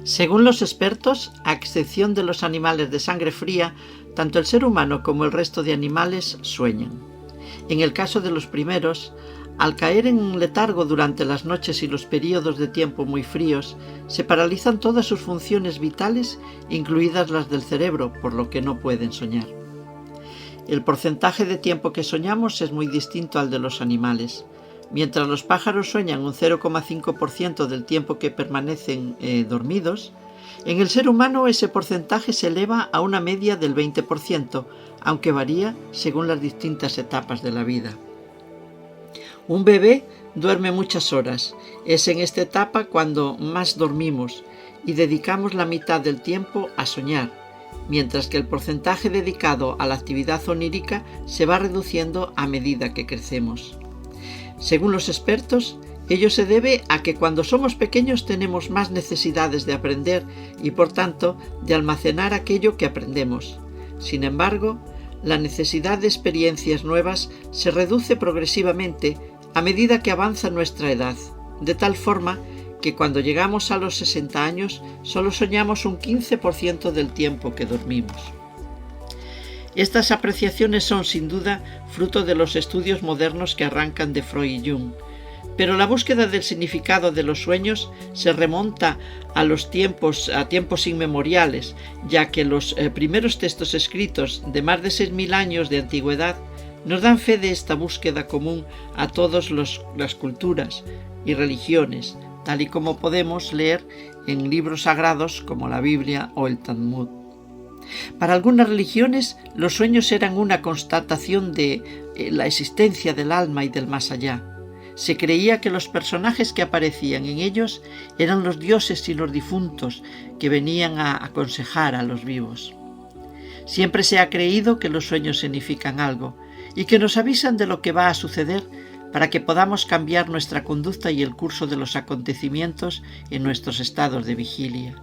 Según los expertos, a excepción de los animales de sangre fría, tanto el ser humano como el resto de animales sueñan. En el caso de los primeros, al caer en letargo durante las noches y los periodos de tiempo muy fríos, se paralizan todas sus funciones vitales, incluidas las del cerebro, por lo que no pueden soñar. El porcentaje de tiempo que soñamos es muy distinto al de los animales. Mientras los pájaros sueñan un 0,5% del tiempo que permanecen dormidos, en el ser humano ese porcentaje se eleva a una media del 20%, aunque varía según las distintas etapas de la vida. Un bebé duerme muchas horas. Es en esta etapa cuando más dormimos y dedicamos la mitad del tiempo a soñar, mientras que el porcentaje dedicado a la actividad onírica se va reduciendo a medida que crecemos. Según los expertos, ello se debe a que cuando somos pequeños tenemos más necesidades de aprender y, por tanto, de almacenar aquello que aprendemos. Sin embargo, la necesidad de experiencias nuevas se reduce progresivamente a medida que avanza nuestra edad, de tal forma que cuando llegamos a los 60 años solo soñamos un 15% del tiempo que dormimos. Estas apreciaciones son sin duda fruto de los estudios modernos que arrancan de Freud y Jung, pero la búsqueda del significado de los sueños se remonta a tiempos inmemoriales, ya que los primeros textos escritos de más de 6.000 años de antigüedad nos dan fe de esta búsqueda común a todas las culturas y religiones, tal y como podemos leer en libros sagrados como la Biblia o el Talmud. Para algunas religiones, los sueños eran una constatación de la existencia del alma y del más allá. Se creía que los personajes que aparecían en ellos eran los dioses y los difuntos que venían a aconsejar a los vivos. Siempre se ha creído que los sueños significan algo y que nos avisan de lo que va a suceder para que podamos cambiar nuestra conducta y el curso de los acontecimientos en nuestros estados de vigilia.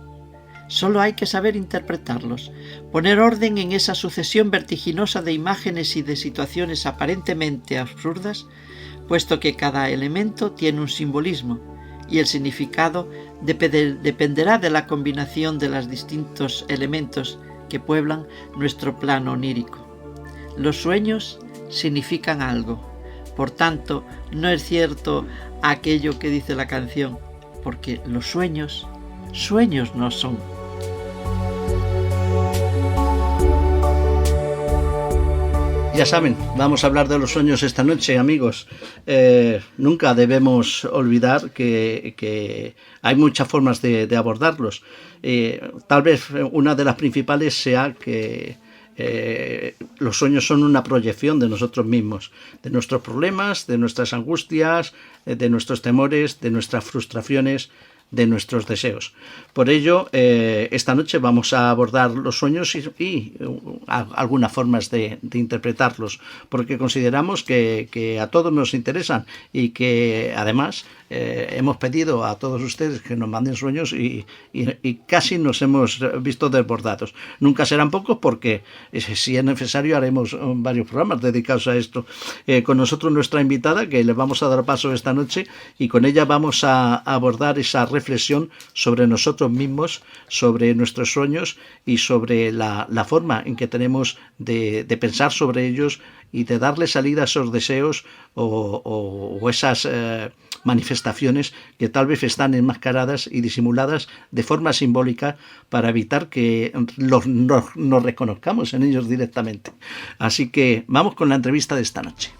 Solo hay que saber interpretarlos, poner orden en esa sucesión vertiginosa de imágenes y de situaciones aparentemente absurdas, puesto que cada elemento tiene un simbolismo y el significado dependerá de la combinación de los distintos elementos que pueblan nuestro plano onírico. Los sueños significan algo, por tanto, no es cierto aquello que dice la canción, porque los sueños no son. Ya saben, vamos a hablar de los sueños esta noche, amigos. Nunca debemos olvidar que hay muchas formas de abordarlos. Tal vez una de las principales sea que los sueños son una proyección de nosotros mismos, de nuestros problemas, de nuestras angustias, de nuestros temores, de nuestras frustraciones, de nuestros deseos. Por ello, esta noche vamos a abordar los sueños y algunas formas de interpretarlos, porque consideramos que a todos nos interesan y que además hemos pedido a todos ustedes que nos manden sueños y casi nos hemos visto desbordados. Nunca serán pocos porque si es necesario haremos varios programas dedicados a esto. Con nosotros nuestra invitada, que le vamos a dar paso esta noche, y con ella vamos a abordar esa reflexión sobre nosotros mismos, sobre nuestros sueños y sobre la forma en que tenemos de pensar sobre ellos y de darle salida a esos deseos o esas manifestaciones que tal vez están enmascaradas y disimuladas de forma simbólica para evitar que nos reconozcamos en ellos directamente. Así que vamos con la entrevista de esta noche.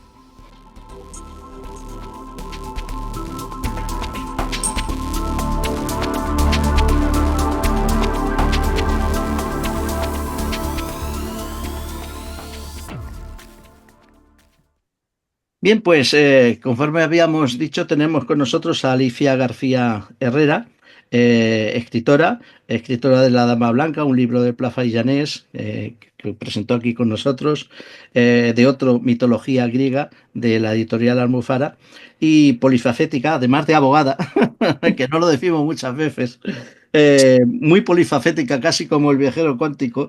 Bien, pues conforme habíamos dicho, tenemos con nosotros a Alicia García Herrera, escritora, escritora de La Dama Blanca, un libro de Pla Faillanés, que presentó aquí con nosotros, de otro, Mitología griega, de la editorial Almufara, y polifacética, además de abogada, que no lo decimos muchas veces, muy polifacética, casi como el viajero cuántico,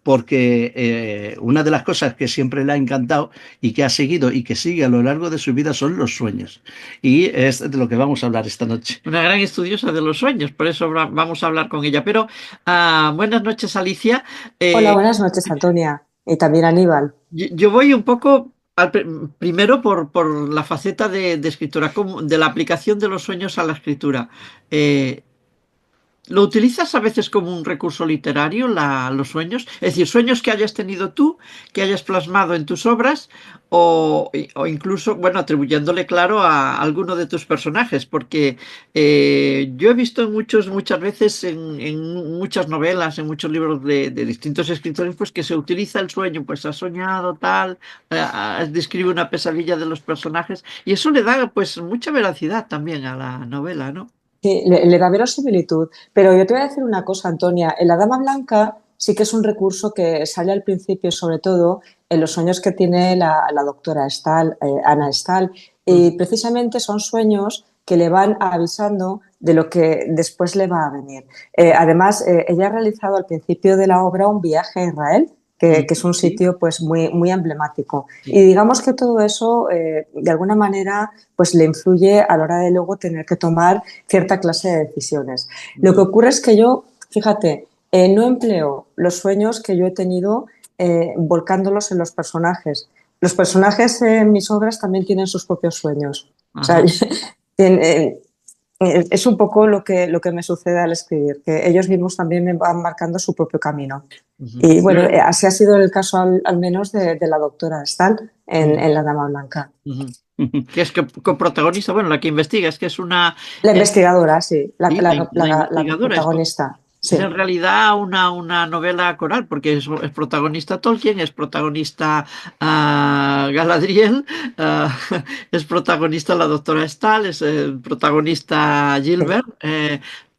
porque una de las cosas que siempre le ha encantado y que ha seguido y que sigue a lo largo de su vida son los sueños. Y es de lo que vamos a hablar esta noche. Una gran estudiosa de los sueños, por eso vamos a hablar con ella. Pero buenas noches, Alicia. Hola, Eh, buenas noches, Antonia. Y también Aníbal. yo voy un poco primero por la faceta de escritora, de la aplicación de los sueños a la escritura. Eh, ¿Lo utilizas a veces como un recurso literario, los sueños? Es decir, sueños que hayas tenido tú, que hayas plasmado en tus obras, o incluso, bueno, atribuyéndole, claro, a alguno de tus personajes, porque yo he visto muchas veces en muchas novelas, en muchos libros de distintos escritores, pues que se utiliza el sueño, pues ha soñado tal, describe una pesadilla de los personajes, y eso le da pues mucha veracidad también a la novela, ¿no? Sí, le da verosimilitud. Pero yo te voy a decir una cosa, Antonia. En La Dama Blanca sí que es un recurso que sale al principio, sobre todo en los sueños que tiene la doctora Stahl, Ana Stahl. Y precisamente son sueños que le van avisando de lo que después le va a venir. Además, ella ha realizado al principio de la obra un viaje a Israel, que es un Sí, sitio pues muy emblemático. sí. Y digamos que todo eso, de alguna manera, pues le influye a la hora de luego tener que tomar cierta clase de decisiones. Lo que ocurre es que yo, fíjate, no empleo los sueños que yo he tenido volcándolos en los personajes. Los personajes en mis obras también tienen sus propios sueños. O sea, Ajá. es un poco lo que me sucede al escribir, que ellos mismos también me van marcando su propio camino. Ujú. Y bueno, así ha sido el caso al menos de la doctora Stahl Ujú. en La Dama Blanca. Ujú. Que es que coprotagonista, bueno, la que investiga es que es una, La eh, investigadora, sí, sí, la la investigadora, protagonista, es sí. en realidad una novela coral, porque es protagonista Tolkien, es protagonista Galadriel, ah, es protagonista la doctora Stahl, es protagonista Sí. Gilbert.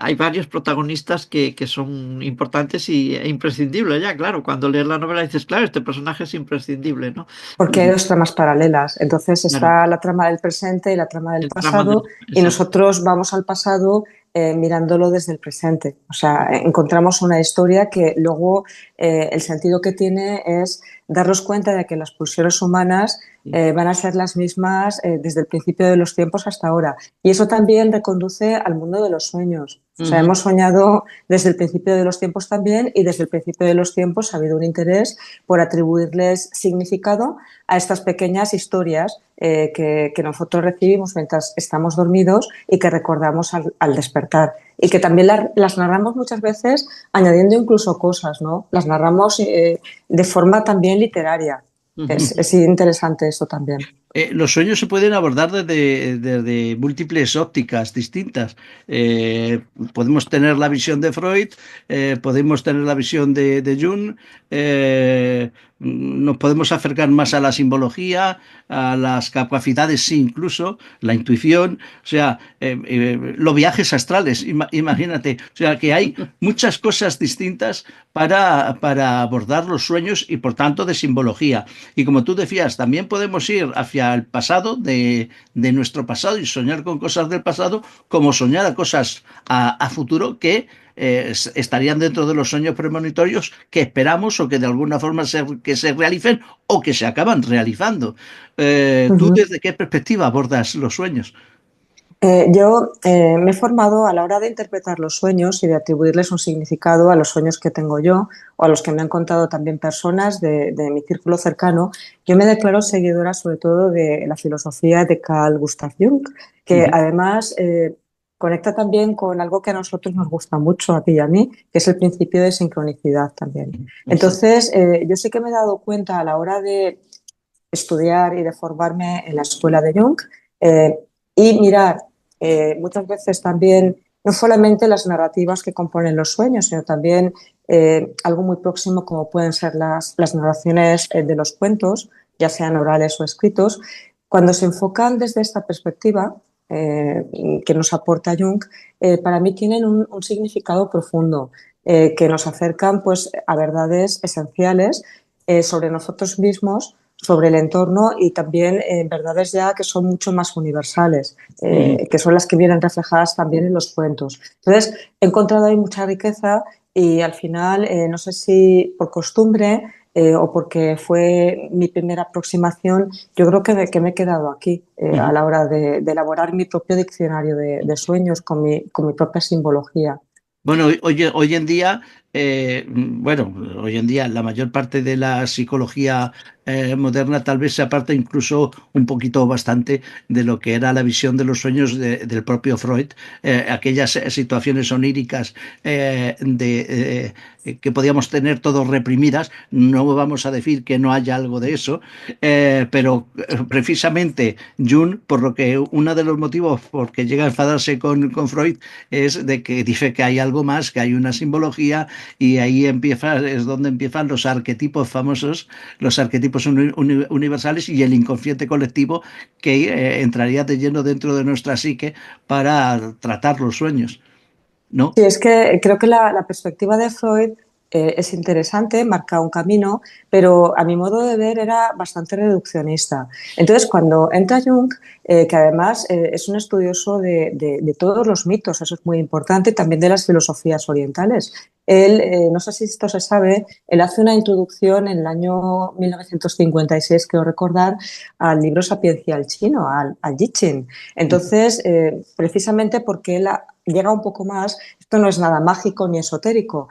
Hay varios protagonistas que son importantes e imprescindibles ya, claro. Cuando lees la novela dices, claro, este personaje es imprescindible, ¿no? Porque hay dos tramas paralelas. Entonces Claro, está la trama del presente y la trama del el trama pasado, y exacto. nosotros vamos al pasado mirándolo desde el presente. O sea, encontramos una historia que luego el sentido que tiene es darnos cuenta de que las pulsiones humanas van a ser las mismas desde el principio de los tiempos hasta ahora. Y eso también reconduce al mundo de los sueños. O sea, Ujú. hemos soñado desde el principio de los tiempos también, y desde el principio de los tiempos ha habido un interés por atribuirles significado a estas pequeñas historias que nosotros recibimos mientras estamos dormidos y que recordamos al despertar. Y que también las narramos muchas veces añadiendo incluso cosas, ¿no? Las narramos de forma también literaria. Ujú. Es interesante eso también. Los sueños se pueden abordar desde múltiples ópticas distintas. Podemos tener la visión de Freud, podemos tener la visión de Jung, nos podemos acercar más a la simbología, a las capacidades, sí, incluso, la intuición, o sea, los viajes astrales, imagínate, o sea, que hay muchas cosas distintas para abordar los sueños y, por tanto, de simbología. Y como tú decías, también podemos ir hacia el pasado, de nuestro pasado, y soñar con cosas del pasado, como soñar a cosas a futuro que estarían dentro de los sueños premonitorios que esperamos o que de alguna forma que se realicen o que se acaban realizando. ¿Tú Ujú. desde qué perspectiva abordas los sueños? Yo me he formado a la hora de interpretar los sueños y de atribuirles un significado a los sueños que tengo yo o a los que me han contado también personas de mi círculo cercano. Yo me declaro seguidora sobre todo de la filosofía de Carl Gustav Jung, que Ujú. además conecta también con algo que a nosotros nos gusta mucho, a ti y a mí, que es el principio de sincronicidad también. Exacto. Entonces, yo sí que me he dado cuenta a la hora de estudiar y de formarme en la escuela de Jung eh, y mirar muchas veces también no solamente las narrativas que componen los sueños, sino también algo muy próximo como pueden ser las narraciones de los cuentos, ya sean orales o escritos. Cuando se enfocan desde esta perspectiva, que nos aporta Jung, para mí tienen un significado profundo, que nos acercan pues, a verdades esenciales sobre nosotros mismos, sobre el entorno y también verdades ya que son mucho más universales, Ujú. que son las que vienen reflejadas también en los cuentos. Entonces, he encontrado ahí mucha riqueza y al final, no sé si por costumbre o porque fue mi primera aproximación, yo creo que me he quedado aquí a Ujú. la hora de elaborar mi propio diccionario de sueños con mi propia simbología. Bueno, hoy en día, bueno, hoy en día la mayor parte de la psicología moderna tal vez se aparta incluso un poquito o bastante de lo que era la visión de los sueños del propio Freud, aquellas situaciones oníricas que podíamos tener todos reprimidas. No vamos a decir que no haya algo de eso, pero precisamente Jung, por lo que uno de los motivos por que llega a enfadarse con Freud es de que dice que hay algo más, que hay una simbología y ahí es donde empiezan los arquetipos famosos, los arquetipos universales y el inconsciente colectivo que entraría de lleno dentro de nuestra psique para tratar los sueños, ¿no? Sí, es que creo que la perspectiva de Freud es interesante, marca un camino, pero a mi modo de ver era bastante reduccionista. Entonces, cuando entra Jung, que además es un estudioso de todos los mitos, eso es muy importante, también de las filosofías orientales. Él, no sé si esto se sabe, él hace una introducción en el año 1956, creo recordar, al libro sapiencial chino, al I Ching. Entonces, precisamente porque él llega un poco más, esto no es nada mágico ni esotérico.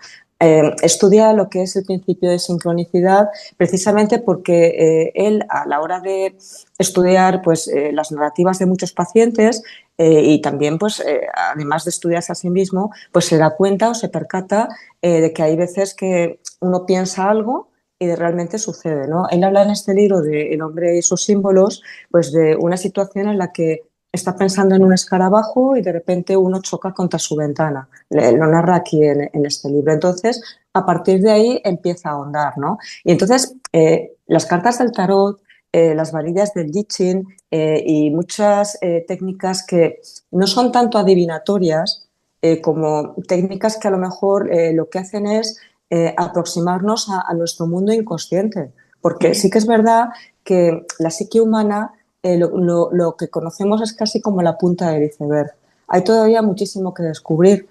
Estudia lo que es el principio de sincronicidad precisamente porque él a la hora de estudiar pues, las narrativas de muchos pacientes y también pues, además de estudiarse a sí mismo pues se da cuenta o se percata de que hay veces que uno piensa algo y realmente sucede, ¿no? Él habla en este libro de El hombre y sus símbolos pues de una situación en la que está pensando en un escarabajo y de repente uno choca contra su ventana. Lo narra aquí en este libro. Entonces, a partir de ahí empieza a ahondar, ¿no? Y entonces, las cartas del tarot, las varillas del I Ching y muchas técnicas que no son tanto adivinatorias como técnicas que a lo mejor lo que hacen es aproximarnos a nuestro mundo inconsciente. Porque sí que es verdad que la psique humana lo que conocemos es casi como la punta del iceberg. Hay todavía muchísimo que descubrir.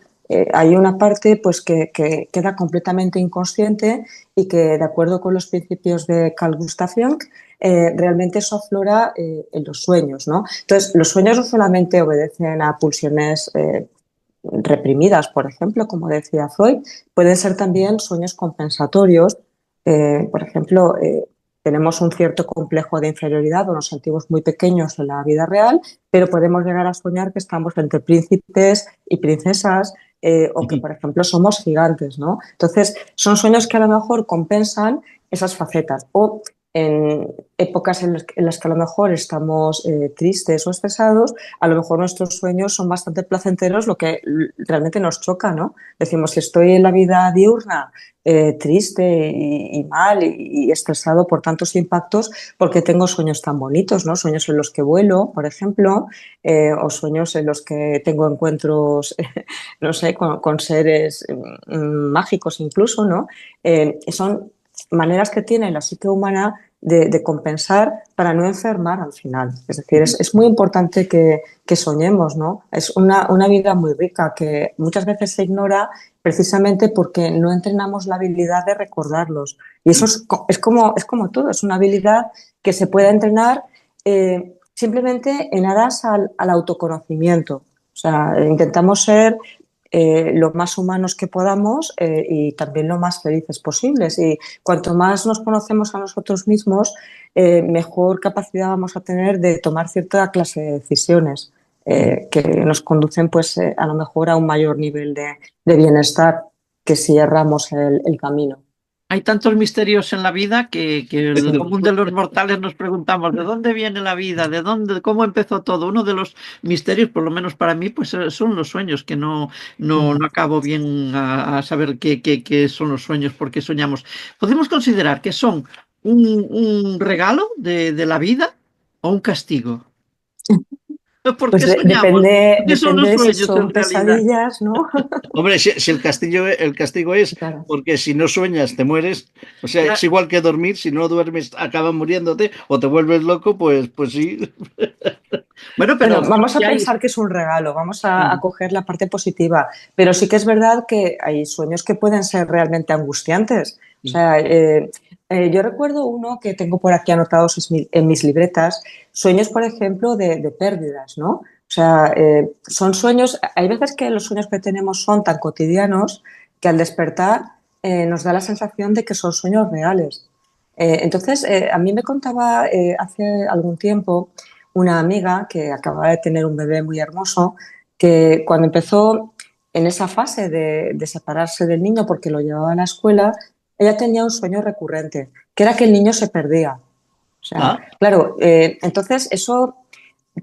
Hay una parte pues, que queda completamente inconsciente y que, de acuerdo con los principios de Carl Gustav Jung, realmente eso aflora en los sueños, ¿no? Entonces, los sueños no solamente obedecen a pulsiones reprimidas, por ejemplo, como decía Freud, pueden ser también sueños compensatorios. Por ejemplo, tenemos un cierto complejo de inferioridad o nos sentimos muy pequeños en la vida real, pero podemos llegar a soñar que estamos entre príncipes y princesas o que, por ejemplo, somos gigantes, ¿no? Entonces, son sueños que a lo mejor compensan esas facetas. O en épocas en las que a lo mejor estamos tristes o estresados, a lo mejor nuestros sueños son bastante placenteros, lo que realmente nos choca, ¿no? Decimos, si estoy en la vida diurna triste y mal y estresado por tantos impactos, porque tengo sueños tan bonitos, ¿no? Sueños en los que vuelo, por ejemplo, o sueños en los que tengo encuentros, no sé, con seres mágicos incluso, ¿no? Son maneras que tiene la psique humana de compensar para no enfermar al final. Es decir, es muy importante que soñemos, ¿no? Es una vida muy rica que muchas veces se ignora precisamente porque no entrenamos la habilidad de recordarlos. Y eso es como todo, es una habilidad que se puede entrenar simplemente en aras al autoconocimiento. O sea, intentamos ser lo más humanos que podamos y también lo más felices posibles. Y cuanto más nos conocemos a nosotros mismos, mejor capacidad vamos a tener de tomar cierta clase de decisiones que nos conducen pues, a lo mejor a un mayor nivel de bienestar que si erramos el camino. Hay tantos misterios en la vida que el común de los mortales nos preguntamos ¿de dónde viene la vida? ¿De dónde, cómo empezó todo? Uno de los misterios, por lo menos para mí, pues son los sueños, que no acabo bien a saber qué son los sueños, por qué soñamos. ¿Podemos considerar que son un regalo de la vida o un castigo? ¿Por Pues qué soñamos? ¿Qué son depende los de si sueños son en realidad? pesadillas, ¿no? Hombre, si el castigo es Claro. porque si no sueñas te mueres, o sea, es igual que dormir, si no duermes acabas muriéndote o te vuelves loco, pues sí. Bueno, Bueno, pero vamos a sí hay... pensar que es un regalo, vamos a coger la parte positiva, pero sí que es verdad que hay sueños que pueden ser realmente angustiantes. O sea, yo recuerdo uno que tengo por aquí anotados en mis libretas, sueños, por ejemplo, de pérdidas, ¿no? O sea, son sueños, hay veces que los sueños que tenemos son tan cotidianos que al despertar nos da la sensación de que son sueños reales. Entonces, a mí me contaba hace algún tiempo una amiga que acababa de tener un bebé muy hermoso, que cuando empezó en esa fase de separarse del niño porque lo llevaba a la escuela, ella tenía un sueño recurrente, que era que el niño se perdía. O sea, Ah, claro, entonces eso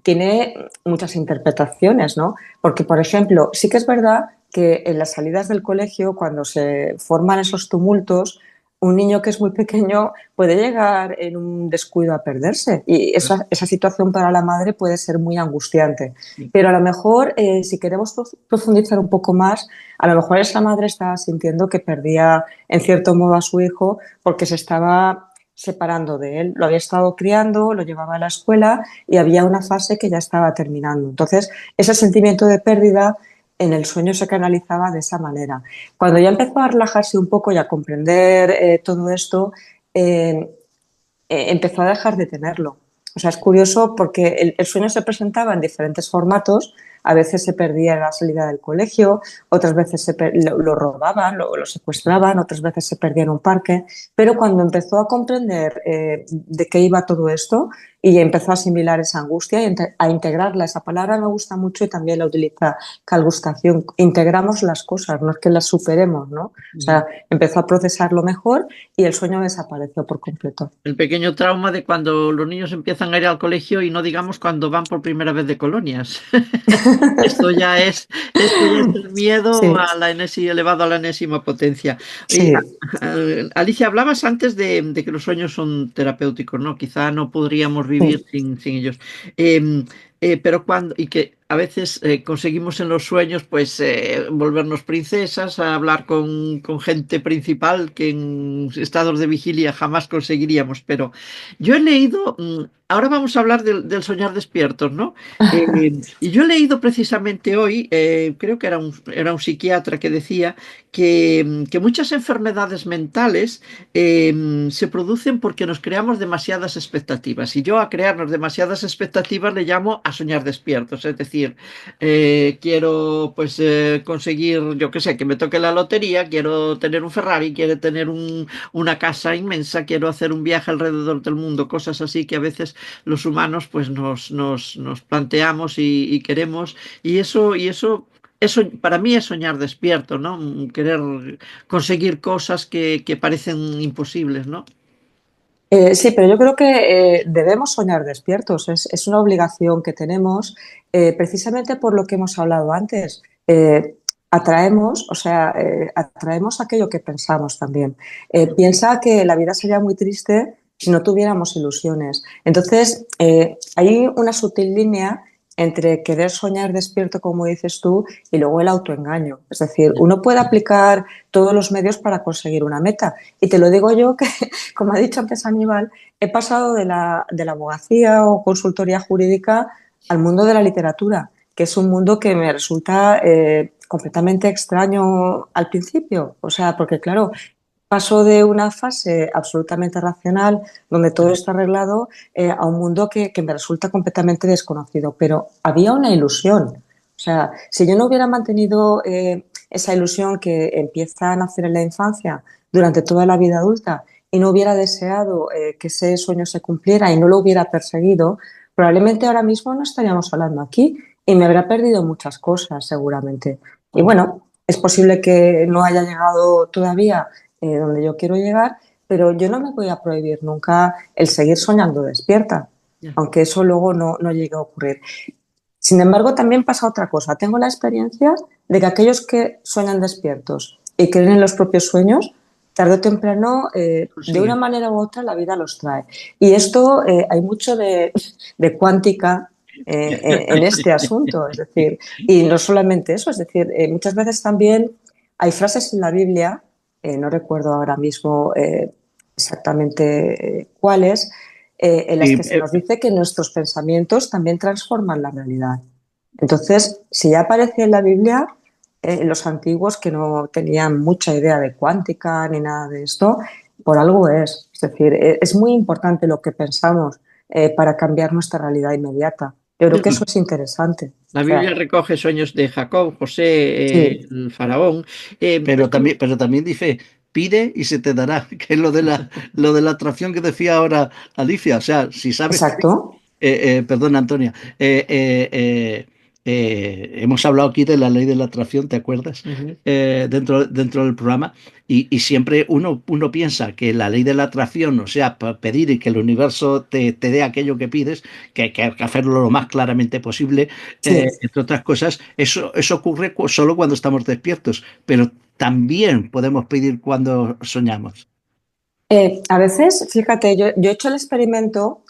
tiene muchas interpretaciones, ¿no? Porque, por ejemplo, sí que es verdad que en las salidas del colegio, cuando se forman esos tumultos, un niño que es muy pequeño puede llegar en un descuido a perderse y esa situación para la madre puede ser muy angustiante. Pero a lo mejor, si queremos profundizar un poco más, a lo mejor esa madre estaba sintiendo que perdía en cierto modo a su hijo porque se estaba separando de él. Lo había estado criando, lo llevaba a la escuela y había una fase que ya estaba terminando. Entonces, ese sentimiento de pérdida en el sueño se canalizaba de esa manera. Cuando ya empezó a relajarse un poco y a comprender todo esto, eh, empezó a dejar de tenerlo. O sea, es curioso porque el sueño se presentaba en diferentes formatos. A veces se perdía en la salida del colegio, otras veces lo robaban, lo secuestraban, otras veces se perdía en un parque. Pero cuando empezó a comprender de qué iba todo esto y empezó a asimilar esa angustia y a integrarla, esa palabra me gusta mucho y también la utiliza Calgustación. Integramos las cosas, no es que las superemos, ¿no? O sea, empezó a procesarlo mejor y el sueño desapareció por completo. El pequeño trauma de cuando los niños empiezan a ir al colegio y no digamos cuando van por primera vez de colonias. Esto ya es el miedo Sí, a la elevado a la enésima potencia. Y, sí. Alicia, hablabas antes de que los sueños son terapéuticos, ¿no? Quizá no podríamos vivir Sí. sin ellos. Em, pero y que a veces conseguimos en los sueños, pues, volvernos princesas, a hablar con gente principal que en estados de vigilia jamás conseguiríamos. Pero yo he leído, ahora vamos a hablar del soñar despiertos, ¿no? Y yo he leído precisamente hoy, creo que era un psiquiatra que decía que muchas enfermedades mentales se producen porque nos creamos demasiadas expectativas. Y yo a crearnos demasiadas expectativas le llamo a soñar despiertos. Es decir, quiero pues conseguir, yo qué sé, que me toque la lotería, quiero tener un Ferrari, quiero tener una casa inmensa, quiero hacer un viaje alrededor del mundo, cosas así que a veces los humanos pues nos planteamos y queremos. Eso para mí es soñar despierto, ¿no? Querer conseguir cosas que parecen imposibles, ¿no? Sí, pero yo creo que debemos soñar despiertos. Es una obligación que tenemos precisamente por lo que hemos hablado antes. Atraemos, o sea, atraemos aquello que pensamos también. Piensa que la vida sería muy triste si no tuviéramos ilusiones. Entonces, hay una sutil línea entre querer soñar despierto, como dices tú, y luego el autoengaño. Es decir, uno puede aplicar todos los medios para conseguir una meta. Y te lo digo yo que como ha dicho antes Aníbal, he pasado de la abogacía o consultoría jurídica al mundo de la literatura, que es un mundo que me resulta completamente extraño al principio. O sea, porque claro, paso de una fase absolutamente racional, donde todo está arreglado, a un mundo que me resulta completamente desconocido. Pero había una ilusión. O sea, si yo no hubiera mantenido esa ilusión que empieza a nacer en la infancia durante toda la vida adulta y no hubiera deseado que ese sueño se cumpliera y no lo hubiera perseguido, probablemente ahora mismo no estaríamos hablando aquí y me habrá perdido muchas cosas seguramente. Y bueno, es posible que no haya llegado todavía donde yo quiero llegar, pero yo no me voy a prohibir nunca el seguir soñando despierta, Ya. aunque eso luego no llegue a ocurrir. Sin embargo, también pasa otra cosa. Tengo la experiencia de que aquellos que sueñan despiertos y creen en los propios sueños, tarde o temprano, de una Consiguen. manera u otra, la vida los trae. Y esto hay mucho de cuántica en este asunto. Es decir, y no solamente eso, es decir, muchas veces también hay frases en la Biblia, no recuerdo ahora mismo exactamente cuáles, en las Sí, que se nos dice que nuestros pensamientos también transforman la realidad. Entonces, si ya aparece en la Biblia, los antiguos que no tenían mucha idea de cuántica ni nada de esto, por algo es. Es decir, es muy importante lo que pensamos para cambiar nuestra realidad inmediata. Yo creo que eso es interesante. La O sea, Biblia recoge sueños de Jacob, José, sí, el faraón. pero también dice, pide y se te dará, que es lo de la atracción que decía ahora Alicia. O sea, si sabes, exacto. perdona Antonia, hemos hablado aquí de la ley de la atracción, ¿te acuerdas? Ujú. Dentro del programa, y siempre uno piensa que la ley de la atracción, o sea, pedir y que el universo te dé aquello que pides, que hay que hacerlo lo más claramente posible, Sí. entre otras cosas, eso ocurre solo cuando estamos despiertos, pero también podemos pedir cuando soñamos. A veces, fíjate, yo he hecho el experimento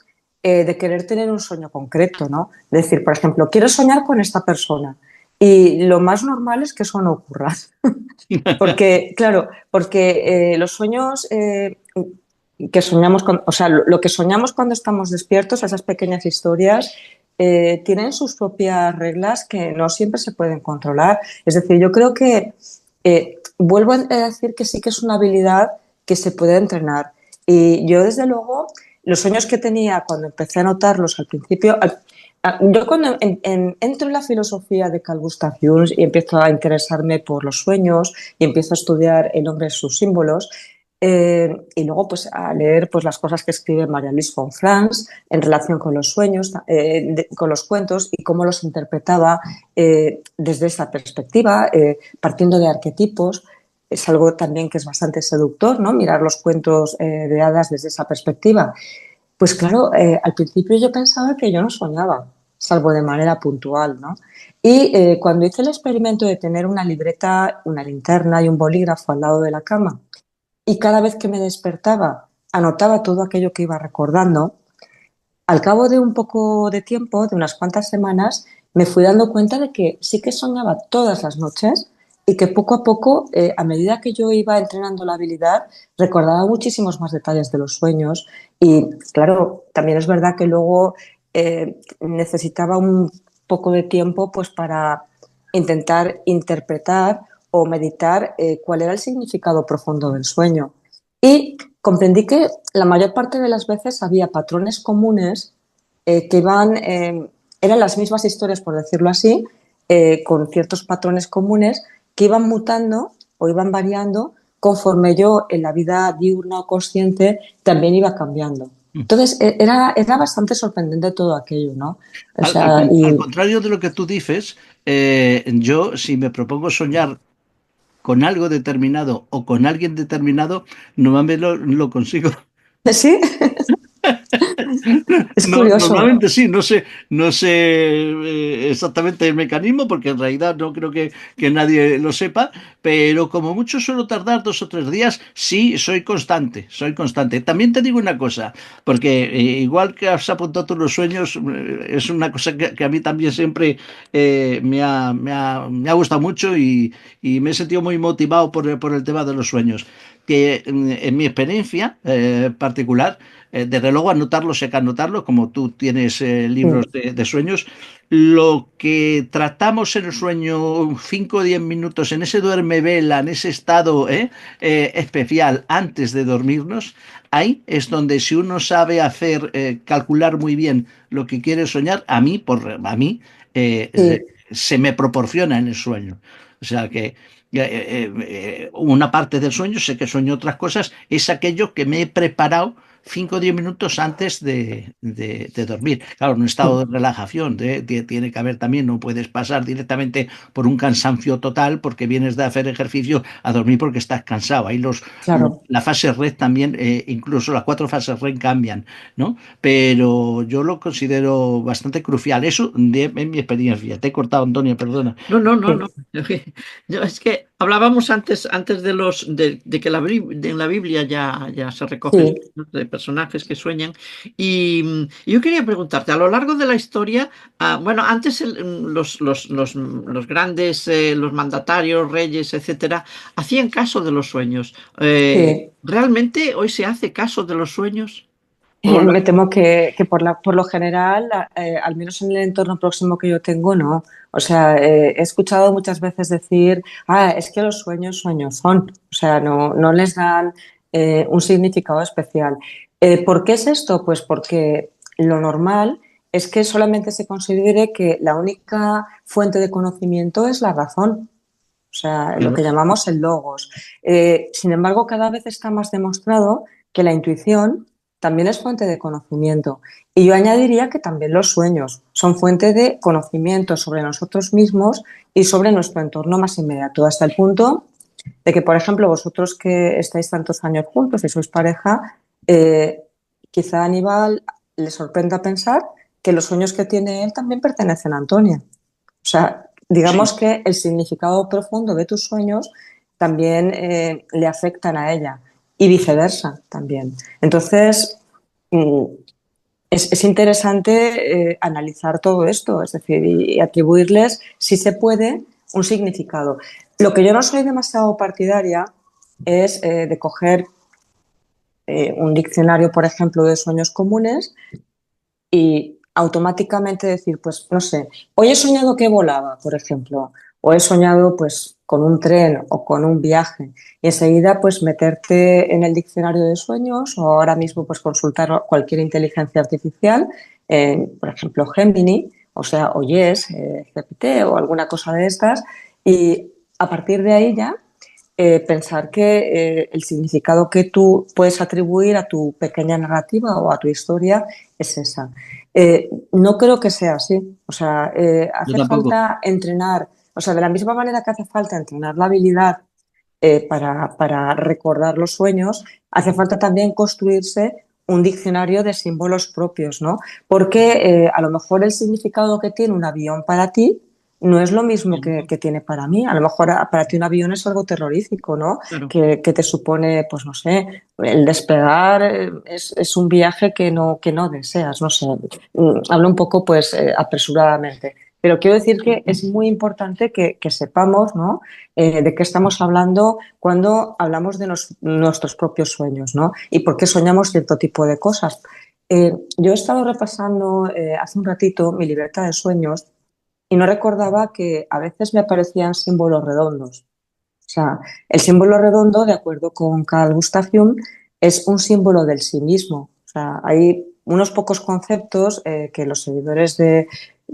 de querer tener un sueño concreto, ¿no? Es decir, por ejemplo, quiero soñar con esta persona y lo más normal es que eso no ocurra. Porque, claro, porque los sueños que soñamos, o sea, lo que soñamos cuando estamos despiertos, esas pequeñas historias, tienen sus propias reglas que no siempre se pueden controlar. Es decir, yo creo que vuelvo a decir que sí que es una habilidad que se puede entrenar. Y yo, desde luego, los sueños que tenía cuando empecé a notarlos al principio, yo cuando entro en la filosofía de Carl Gustav Jung y empiezo a interesarme por los sueños y empiezo a estudiar el hombre y sus símbolos, y luego pues a leer pues las cosas que escribe María Luis von Franz en relación con los sueños, con los cuentos y cómo los interpretaba desde esa perspectiva, partiendo de arquetipos. Es algo también que es bastante seductor, ¿no? Mirar los cuentos de hadas desde esa perspectiva. Pues claro, al principio yo pensaba que yo no soñaba, salvo de manera puntual, ¿no? Y cuando hice el experimento de tener una libreta, una linterna y un bolígrafo al lado de la cama, y cada vez que me despertaba anotaba todo aquello que iba recordando, al cabo de un poco de tiempo, de unas cuantas semanas, me fui dando cuenta de que sí que soñaba todas las noches y que poco a poco, a medida que yo iba entrenando la habilidad, recordaba muchísimos más detalles de los sueños. Y claro, también es verdad que luego necesitaba un poco de tiempo pues para intentar interpretar o meditar cuál era el significado profundo del sueño. Y comprendí que la mayor parte de las veces había patrones comunes que eran las mismas historias, por decirlo así, con ciertos patrones comunes que iban mutando o iban variando conforme yo en la vida diurna o consciente también iba cambiando. Entonces, era bastante sorprendente todo aquello, ¿no? O Al, al sea, con- al y contrario de lo que tú dices, yo si me propongo soñar con algo determinado o con alguien determinado, normalmente lo consigo. sí, es No, curioso. normalmente sí, no sé exactamente el mecanismo, porque en realidad no creo que nadie lo sepa, pero como mucho suelo tardar 2 o 3 días, sí, soy constante, soy constante. También te digo una cosa, porque igual que has apuntado tú los sueños, es una cosa que a mí también siempre me ha gustado mucho y me he sentido muy motivado por el tema de los sueños. Que en mi experiencia particular, desde luego anotarlo, sé que anotarlo, como tú tienes libros Mm, de sueños. Lo que tratamos en el sueño, 5 o 10 minutos, en ese duerme vela, en ese estado especial antes de dormirnos, ahí es donde si uno sabe calcular muy bien lo que quiere soñar, a mí sí. se me proporciona en el sueño. O sea que una parte del sueño, sé que sueño otras cosas, es aquello que me he preparado 5 o 10 minutos antes de dormir. Claro, un estado de Mm, relajación tiene que haber también, no puedes pasar directamente por un cansancio total porque vienes de hacer ejercicio a dormir porque estás cansado. Ahí claro. la fase RED también, incluso las 4 fases RED cambian, ¿no? Pero yo lo considero bastante crucial. Eso en mi experiencia. Te he cortado, Antonio, perdona. No, no, no, no. Sí. Yo es que Hablábamos antes de que en la Biblia ya se recogen Sí, sueños de personajes que sueñan. Y yo quería preguntarte, a lo largo de la historia, bueno, antes los grandes, los mandatarios, reyes, etcétera, hacían caso de los sueños. sí. ¿Realmente hoy se hace caso de los sueños? ¿O Me temo que por lo general, al menos en el entorno próximo que yo tengo, no. O sea, he escuchado muchas veces decir, es que los sueños son. O sea, no les dan un significado especial. ¿Por qué es esto? Pues porque lo normal es que solamente se considere que la única fuente de conocimiento es la razón. O sea, lo Claro. que llamamos el logos. Sin embargo, cada vez está más demostrado que la intuición también es fuente de conocimiento. Y yo añadiría que también los sueños son fuente de conocimiento sobre nosotros mismos y sobre nuestro entorno más inmediato, hasta el punto de que, por ejemplo, vosotros que estáis tantos años juntos y sois pareja, quizá a Aníbal le sorprenda pensar que los sueños que tiene él también pertenecen a Antonia. O sea, Sí. digamos que el significado profundo de tus sueños también le afectan a ella y viceversa también. Entonces, mm, es interesante analizar todo esto, es decir, y atribuirles, si se puede, un significado. Lo que yo no soy demasiado partidaria es de coger un diccionario, por ejemplo, de sueños comunes y automáticamente decir, pues no sé, hoy he soñado que volaba, por ejemplo, o he soñado pues con un tren o con un viaje y enseguida pues meterte en el diccionario de sueños o ahora mismo pues consultar cualquier inteligencia artificial, por ejemplo Gemini, o sea, o Yes, GPT o alguna cosa de estas y a partir de ahí ya pensar que el significado que tú puedes atribuir a tu pequeña narrativa o a tu historia es esa. No creo que sea así. O sea, Yo hace tampoco. falta entrenar, o sea, de la misma manera que hace falta entrenar la habilidad para recordar los sueños, hace falta también construirse un diccionario de símbolos propios, ¿no? Porque a lo mejor el significado que tiene un avión para ti no es lo mismo que tiene para mí. A lo mejor para ti un avión es algo terrorífico, ¿no? Claro. Que te supone, pues no sé, el despegar es un viaje que no deseas, no sé. Hablo un poco, pues, apresuradamente. Pero quiero decir que es muy importante que sepamos, ¿no? De qué estamos hablando cuando hablamos de nuestros propios sueños, ¿no? Y por qué soñamos cierto tipo de cosas. Yo he estado repasando hace un ratito mi libreta de sueños y no recordaba que a veces me aparecían símbolos redondos. O sea, el símbolo redondo, de acuerdo con Carl Gustav Jung, es un símbolo del sí mismo. O sea, hay unos pocos conceptos que los seguidores de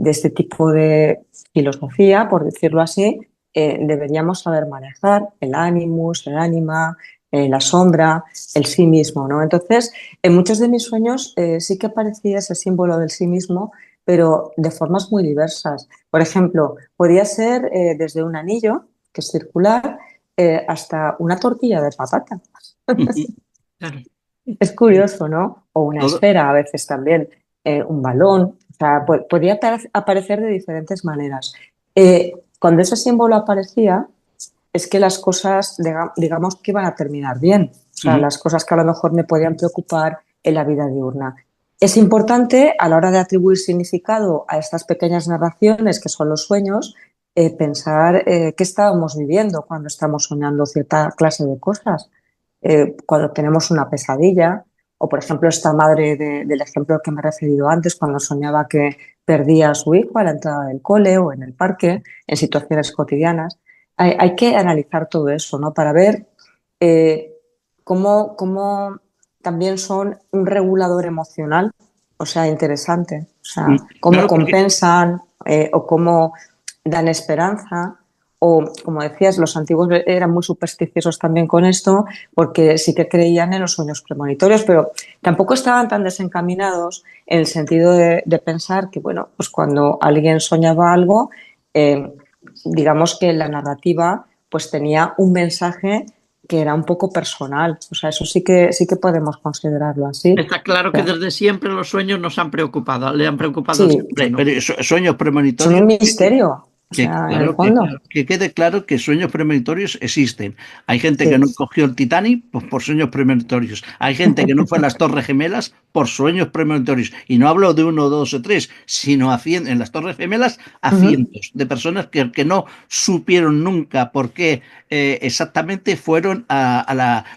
este tipo de filosofía, por decirlo así, deberíamos saber manejar: el animus, el ánima, la sombra, el sí mismo, ¿no? Entonces, en muchos de mis sueños sí que aparecía ese símbolo del sí mismo, pero de formas muy diversas. Por ejemplo, podía ser desde un anillo, que es circular, hasta una tortilla de patata. Claro. Es curioso, ¿no? O una Todo. esfera a veces también, un balón. O sea, podía aparecer de diferentes maneras. Cuando ese símbolo aparecía, es que las cosas, digamos, que iban a terminar bien. O sea, Ujú. las cosas que a lo mejor me podían preocupar en la vida diurna. Es importante a la hora de atribuir significado a estas pequeñas narraciones que son los sueños, pensar qué estábamos viviendo cuando estamos soñando cierta clase de cosas. Cuando tenemos una pesadilla, o por ejemplo esta madre del ejemplo que me he referido antes, cuando soñaba que perdía a su hijo a la entrada del cole o en el parque, en situaciones cotidianas. Hay que analizar todo eso, ¿no? Para ver eh, cómo también son un regulador emocional, o sea, interesante, o sea, cómo Claro, porque compensan o cómo dan esperanza. O, como decías, los antiguos eran muy supersticiosos también con esto, porque sí que creían en los sueños premonitorios, pero tampoco estaban tan desencaminados en el sentido de pensar que, bueno, pues cuando alguien soñaba algo, eh, digamos que la narrativa pues tenía un mensaje que era un poco personal. O sea, eso sí que podemos considerarlo así. Está claro O que sea, desde siempre los sueños nos han preocupado, le han preocupado al ser sí, Pero humano. sueños son premonitorios. un misterio. O sea, en el fondo. Que quede claro que sueños premonitorios existen. Hay gente que Sí. no cogió el Titanic pues, por sueños premonitorios. Hay gente que no fue a las Torres Gemelas por sueños premonitorios. Y no hablo de uno, dos o tres, sino en las Torres Gemelas a Ujú. cientos de personas que no supieron nunca por qué exactamente fueron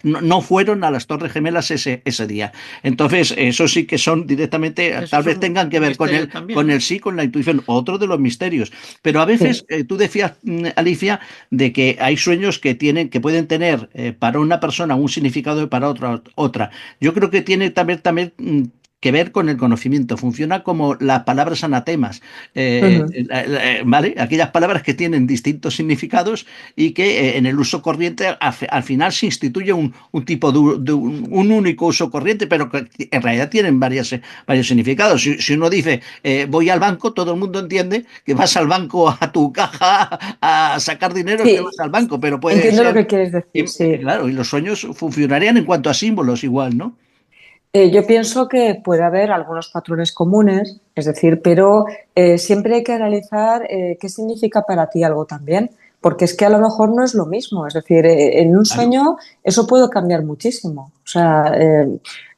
no fueron a las Torres Gemelas ese día. Entonces, eso sí que son directamente, Eso tal es vez tengan que un ver misterio también, con el ¿no? sí, con la intuición, otro de los misterios. Pero a veces, Sí. tú decías, Alicia, de que hay sueños que pueden tener para una persona un significado y para otra. Yo creo que tiene también que ver con el conocimiento. Funciona como las palabras anatemas, Ujú. ¿vale? Aquellas palabras que tienen distintos significados y que en el uso corriente al final se instituye un tipo un único uso corriente, pero que en realidad tienen varios significados. Si uno dice voy al banco, todo el mundo entiende que vas al banco a tu caja a sacar dinero, que vas Sí, al banco, pero puede entiendo lo ser, que quieres decir, sí. claro, y los sueños funcionarían en cuanto a símbolos igual, ¿no? Yo pienso que puede haber algunos patrones comunes, es decir, pero siempre hay que analizar qué significa para ti algo también, porque es que a lo mejor no es lo mismo, es decir, en un Claro. sueño eso puede cambiar muchísimo. O sea,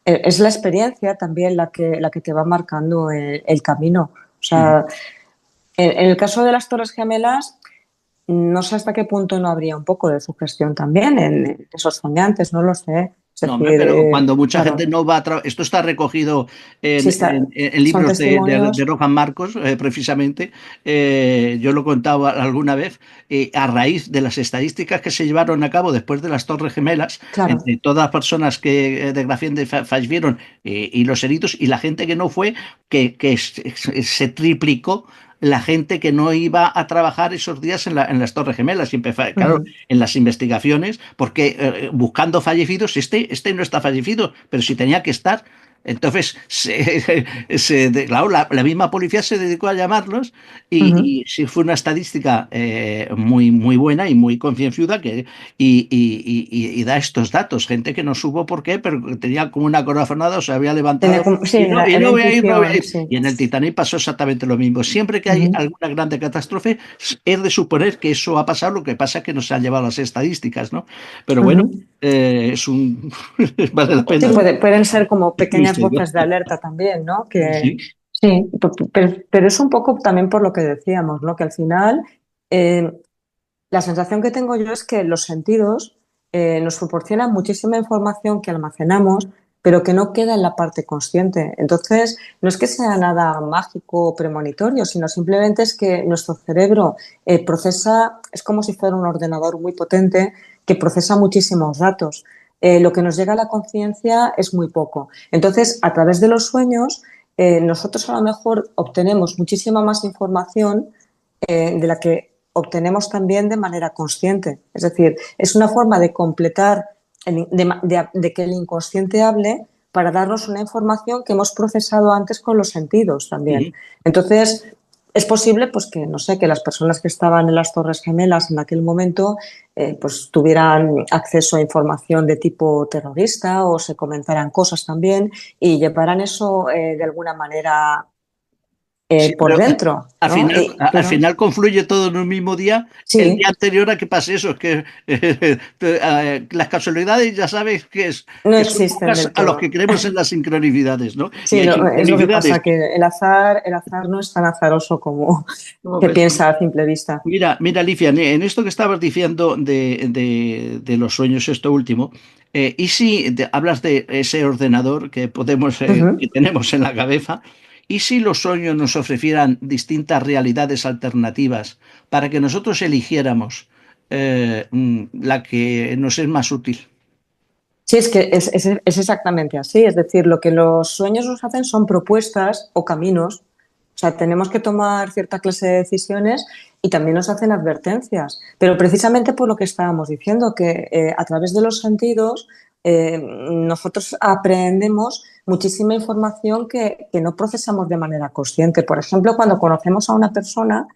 es la experiencia también la que te va marcando el camino. O Ujú. sea, en el caso de las Torres Gemelas, no sé hasta qué punto no habría un poco de sugestión también en esos soñantes, no lo sé. Es No, hombre, decir, pero cuando mucha gente claro, no va a esto está recogido sí está, en son libros de testimonios. Rohan Marcos, precisamente. Yo lo he contado alguna vez, a raíz de las estadísticas que se llevaron a cabo después de las Torres Gemelas, Claro. entre todas las personas que desgraciadamente fallecieron y los heridos, y la gente que no fue, que se triplicó la gente que no iba a trabajar esos días en las Torres Gemelas. Y claro, Ujú. en las investigaciones, porque buscando fallecidos, este no está fallecido, pero si tenía que estar. Entonces, claro, la misma policía se dedicó a llamarlos Ujú. y sí fue una estadística muy buena y muy concienzuda y da estos datos. Gente que no supo por qué, pero que tenía como una corazonada o se había Tenía levantado sí, y la no voy a ir, no voy a intuición, ir. sí. Y en el Titanic pasó exactamente lo mismo. Siempre que hay Ujú. alguna grande catástrofe, es de suponer que eso ha pasado, lo que pasa es que no se han llevado las estadísticas, ¿no? Pero bueno, Ujú. es un... vale la Sí, pena. pueden ser como Un pequeñas misterio. voces de alerta también, ¿no? Que Sí. sí, pero es un poco también por lo que decíamos, ¿no? Que al final eh, la sensación que tengo yo es que los sentidos nos proporcionan muchísima información que almacenamos, pero que no queda en la parte consciente. Entonces, no es que sea nada mágico o premonitorio, sino simplemente es que nuestro cerebro procesa, es como si fuera un ordenador muy potente que procesa muchísimos datos. Lo que nos llega a la conciencia es muy poco. Entonces, a través de los sueños, nosotros a lo mejor obtenemos muchísima más información de la que obtenemos también de manera consciente. Es decir, es una forma de completar, de que el inconsciente hable para darnos una información que hemos procesado antes con los sentidos también. Ujú. Entonces, es posible pues que, no sé, que las personas que estaban en las Torres Gemelas en aquel momento pues tuvieran acceso a información de tipo terrorista o se comentaran cosas también y llevaran eso de alguna manera Sí, por pero dentro, ¿no? al Claro, final confluye todo en un mismo día. El día sí, anterior a que pase eso, es que las casualidades ya sabes no que son existen pocas del a los que todo. creemos en las sincronicidades, ¿no? Y Sí, hay es lo que sincronicidades. pasa, que el azar no es tan azaroso como Como se pensamos. piensa a simple vista. Mira, Alicia, en esto que estabas diciendo de los sueños, esto último, ¿y si hablas de ese ordenador que que Ujú. tenemos en la cabeza? ¿Y si los sueños nos ofrecieran distintas realidades alternativas para que nosotros eligiéramos la que nos es más útil? Sí, es que es exactamente así. Es decir, lo que los sueños nos hacen son propuestas o caminos. O sea, tenemos que tomar cierta clase de decisiones y también nos hacen advertencias. Pero precisamente por lo que estábamos diciendo, que a través de los sentidos nosotros aprendemos muchísima información que no procesamos de manera consciente. Por ejemplo, cuando conocemos a una persona,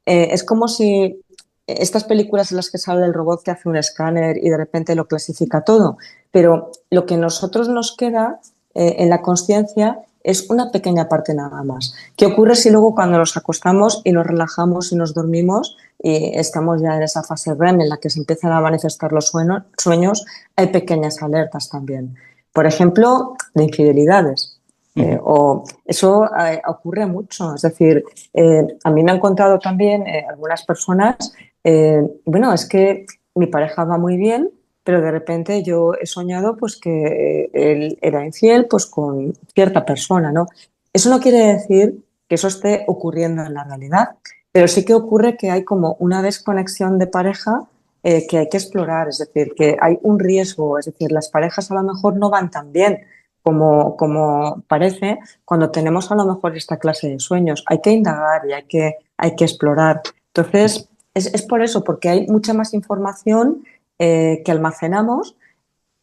es como si estas películas en las que sale el robot que hace un escáner y de repente lo clasifica todo, pero lo que nosotros nos queda en la conciencia es una pequeña parte nada más. ¿Qué ocurre si luego cuando nos acostamos y nos relajamos y nos dormimos y estamos ya en esa fase REM en la que se empiezan a manifestar los sueños, hay pequeñas alertas también? Por ejemplo, de infidelidades. Ujú. O eso ocurre mucho. Es decir, a mí me han contado también algunas personas, bueno, es que mi pareja va muy bien, pero de repente yo he soñado pues que él era infiel pues con cierta persona, ¿no? Eso no quiere decir que eso esté ocurriendo en la realidad, pero sí que ocurre que hay como una desconexión de pareja que hay que explorar, es decir, que hay un riesgo, es decir, las parejas a lo mejor no van tan bien como parece cuando tenemos a lo mejor esta clase de sueños. Hay que indagar y hay que explorar. Entonces, es por eso, porque hay mucha más información que almacenamos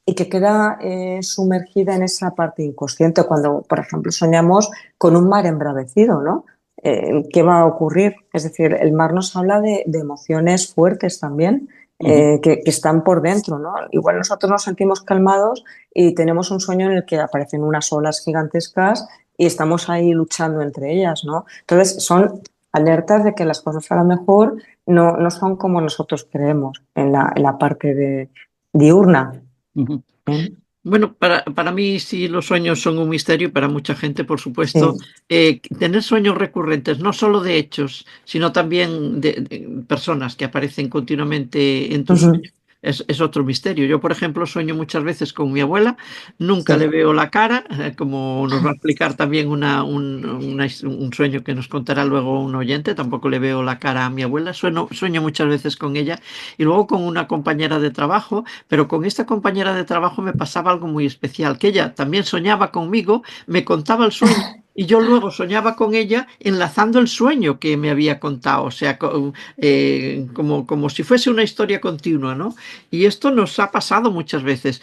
y que queda sumergida en esa parte inconsciente cuando, por ejemplo, soñamos con un mar embravecido, ¿no? ¿Qué va a ocurrir? Es decir, el mar nos habla de emociones fuertes también Ujú. que están por dentro, ¿no? Igual nosotros nos sentimos calmados y tenemos un sueño en el que aparecen unas olas gigantescas y estamos ahí luchando entre ellas, ¿no? Entonces, son alertas de que las cosas a lo mejor no son como nosotros creemos en la parte diurna. Ujú. ¿Eh? Bueno, para mí sí los sueños son un misterio y para mucha gente, por supuesto, Sí. tener sueños recurrentes, no solo de hechos, sino también de personas que aparecen continuamente en tus Ujú. sueños. Es otro misterio. Yo, por ejemplo, sueño muchas veces con mi abuela, nunca le Sí. veo la cara, como nos va a explicar también un sueño que nos contará luego un oyente, tampoco le veo la cara a mi abuela, sueño muchas veces con ella y luego con una compañera de trabajo, pero con esta compañera de trabajo me pasaba algo muy especial, que ella también soñaba conmigo, me contaba el sueño y yo luego soñaba con ella enlazando el sueño que me había contado, o sea, como si fuese una historia continua, ¿no? Y esto nos ha pasado muchas veces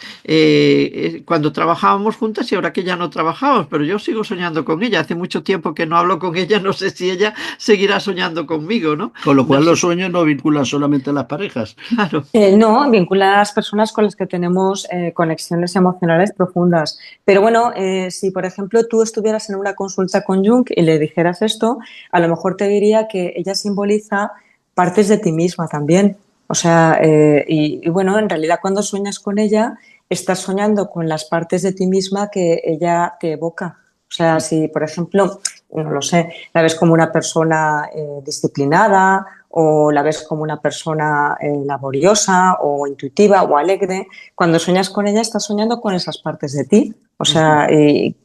cuando trabajábamos juntas y ahora que ya no trabajamos, pero yo sigo soñando con ella. Hace mucho tiempo que no hablo con ella, no sé si ella seguirá soñando conmigo, ¿no? Con lo No cual sé, los sueños no vinculan solamente a las parejas. claro. No, vincula a las personas con las que tenemos conexiones emocionales profundas. Pero bueno, si por ejemplo tú estuvieras en una consulta con Jung y le dijeras esto, a lo mejor te diría que ella simboliza partes de ti misma también. O sea, y bueno, en realidad cuando sueñas con ella, estás soñando con las partes de ti misma que ella te evoca. O sea, si por ejemplo, no lo sé, la ves como una persona disciplinada o la ves como una persona laboriosa o intuitiva o alegre, cuando sueñas con ella estás soñando con esas partes de ti. O Ujú, sea, y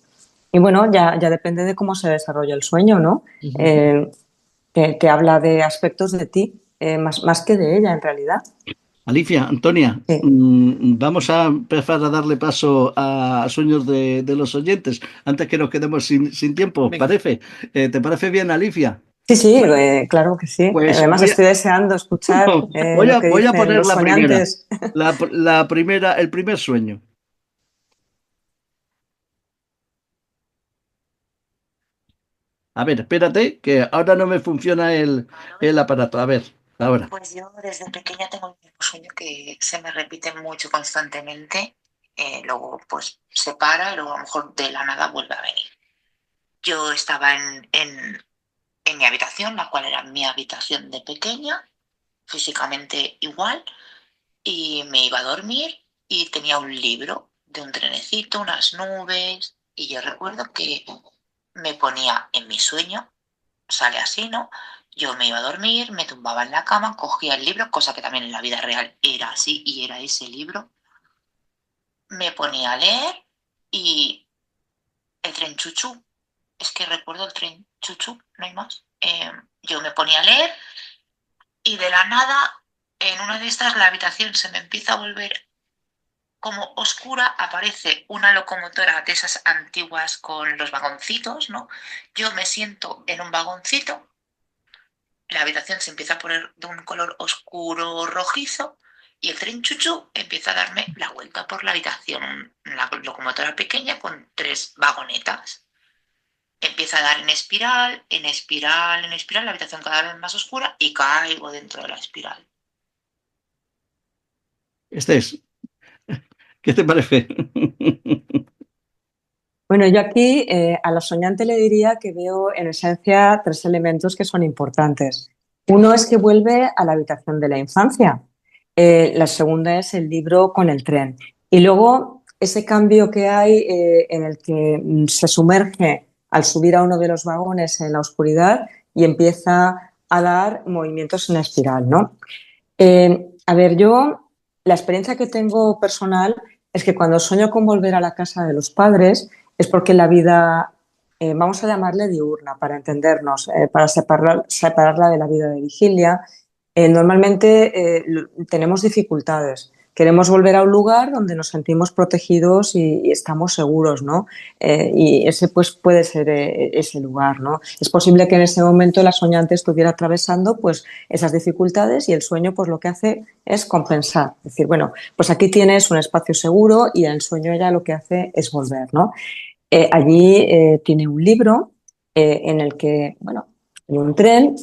bueno, ya depende de cómo se desarrolla el sueño, ¿no? ujú. Eh, que habla de aspectos de ti, más que de ella en realidad. Alicia, Antonia, Sí. vamos a empezar a darle paso a sueños de los oyentes antes que nos quedemos sin tiempo, Venga, ¿parece? ¿Te parece bien, Alicia? Sí, sí, bueno, claro que sí. Pues Además estoy deseando escuchar lo que voy a dicen poner los la primera, soñantes. la primera, el primer sueño. A ver, espérate, que ahora no me funciona el aparato. A ver, ahora. Pues yo desde pequeña tengo el mismo sueño que se me repite mucho constantemente. Luego pues se para y luego a lo mejor de la nada vuelve a venir. Yo estaba en mi habitación, la cual era mi habitación de pequeña, físicamente igual, y me iba a dormir y tenía un libro de un trenecito, unas nubes, y yo recuerdo que me ponía en mi sueño, sale así, ¿no? Yo me iba a dormir, me tumbaba en la cama, cogía el libro, cosa que también en la vida real era así y era ese libro, me ponía a leer y el tren chuchú, es que recuerdo el tren chuchú, no hay más. Yo me ponía a leer y de la nada, en una de estas, la habitación se me empieza a volver como oscura, aparece una locomotora de esas antiguas con los vagoncitos, ¿no? Yo me siento en un vagoncito, la habitación se empieza a poner de un color oscuro rojizo y el tren chuchu empieza a darme la vuelta por la habitación, la locomotora pequeña con tres vagonetas. Empieza a dar en espiral, en espiral, en espiral, la habitación cada vez más oscura y caigo dentro de la espiral. Este es. ¿Qué te parece? Bueno, yo aquí a la soñante le diría que veo en esencia tres elementos que son importantes. Uno es que vuelve a la habitación de la infancia. La segunda es el libro con el tren. Y luego ese cambio que hay en el que se sumerge al subir a uno de los vagones en la oscuridad y empieza a dar movimientos en espiral, ¿no? A ver, yo la experiencia que tengo personal es que cuando sueño con volver a la casa de los padres es porque la vida, vamos a llamarle diurna para entendernos, para separarla de la vida de vigilia, normalmente tenemos dificultades. Queremos volver a un lugar donde nos sentimos protegidos y estamos seguros, ¿no? Y ese pues puede ser ese lugar, ¿no? Es posible que en ese momento la soñante estuviera atravesando pues esas dificultades y el sueño pues lo que hace es compensar. Es decir, bueno, pues aquí tienes un espacio seguro y el sueño ya lo que hace es volver, ¿no? Allí tiene un libro en el que, bueno, hay un tren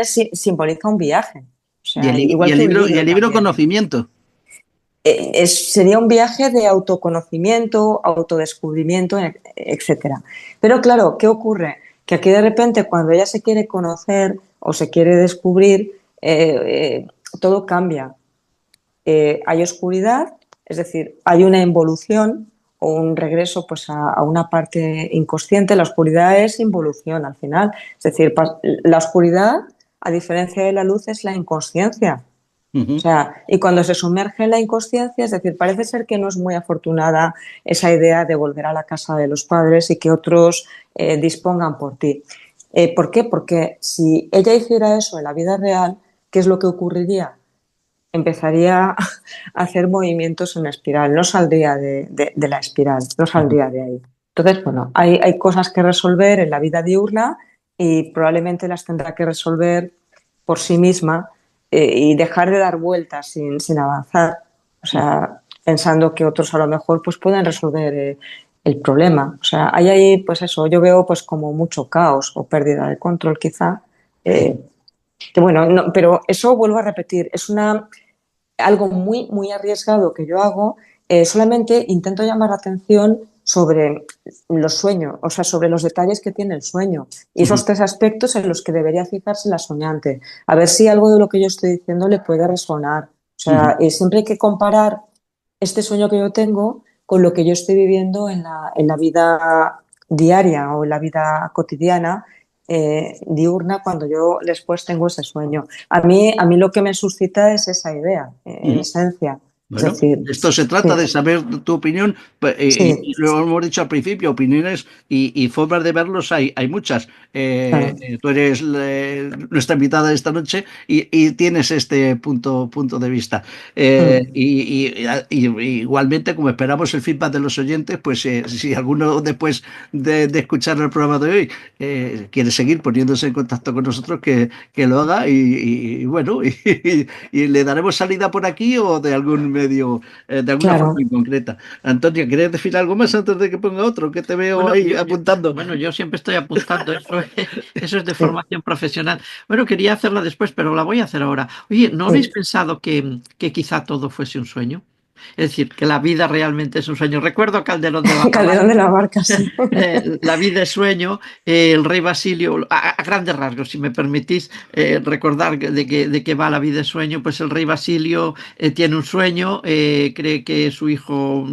simboliza un viaje, o Y sea, igual que un y libro el libro también. conocimiento. Sería un viaje de autoconocimiento, autodescubrimiento, etcétera. Pero claro, ¿qué ocurre? Que aquí de repente cuando ella se quiere conocer o se quiere descubrir, todo cambia. Hay oscuridad, es decir, hay una involución o un regreso pues, a una parte inconsciente. La oscuridad es involución al final. Es decir, la oscuridad, a diferencia de la luz, es la inconsciencia. O Ujú. sea, y cuando se sumerge en la inconsciencia, es decir, parece ser que no es muy afortunada esa idea de volver a la casa de los padres y que otros dispongan por ti. ¿Por qué? Porque si ella hiciera eso en la vida real, ¿qué es lo que ocurriría? Empezaría a hacer movimientos en espiral, no saldría de la espiral, no saldría de ahí. Entonces, bueno, hay cosas que resolver en la vida diurna y probablemente las tendrá que resolver por sí misma y dejar de dar vueltas sin avanzar, o sea, pensando que otros a lo mejor pues pueden resolver el problema. O sea, hay ahí, pues eso, yo veo pues como mucho caos o pérdida de control quizá, eh, que bueno, no, pero eso vuelvo a repetir, es algo muy arriesgado que yo hago, solamente intento llamar la atención sobre los sueños, o sea, sobre los detalles que tiene el sueño y Ujú. esos tres aspectos en los que debería fijarse la soñante, a ver si algo de lo que yo estoy diciendo le puede resonar. O Ujú. sea, siempre hay que comparar este sueño que yo tengo con lo que yo estoy viviendo en la vida diaria o en la vida cotidiana, diurna, cuando yo después tengo ese sueño. A mí lo que me suscita es esa idea, en Ujú. esencia. Es Bueno, decir, esto se trata sí, de saber tu opinión, sí, y lo hemos dicho al principio, opiniones y formas de verlos hay muchas. claro. Tú eres nuestra invitada de esta noche y tienes este punto de vista. Mm. Y igualmente, como esperamos el feedback de los oyentes, pues si alguno después de escuchar el programa de hoy quiere seguir poniéndose en contacto con nosotros, que lo haga y bueno, y le daremos salida por aquí o de algún medio, de alguna forma Claro. en concreta. Antonio, ¿quieres decir algo más antes de que ponga otro? Que te veo Bueno, ahí apuntando. bueno, yo siempre estoy apuntando, eso, eso es de Sí, formación profesional. Bueno, quería hacerla después, pero la voy a hacer ahora. Oye, ¿no habéis sí. pensado que quizá todo fuese un sueño? Es decir, que la vida realmente es un sueño. Recuerdo a Calderón de Calderón de Barrabás. la Barca, sí. La vida es sueño, el rey Basilio, a grandes rasgos, si me permitís recordar de qué va la vida es sueño, pues el rey Basilio tiene un sueño, cree que su hijo,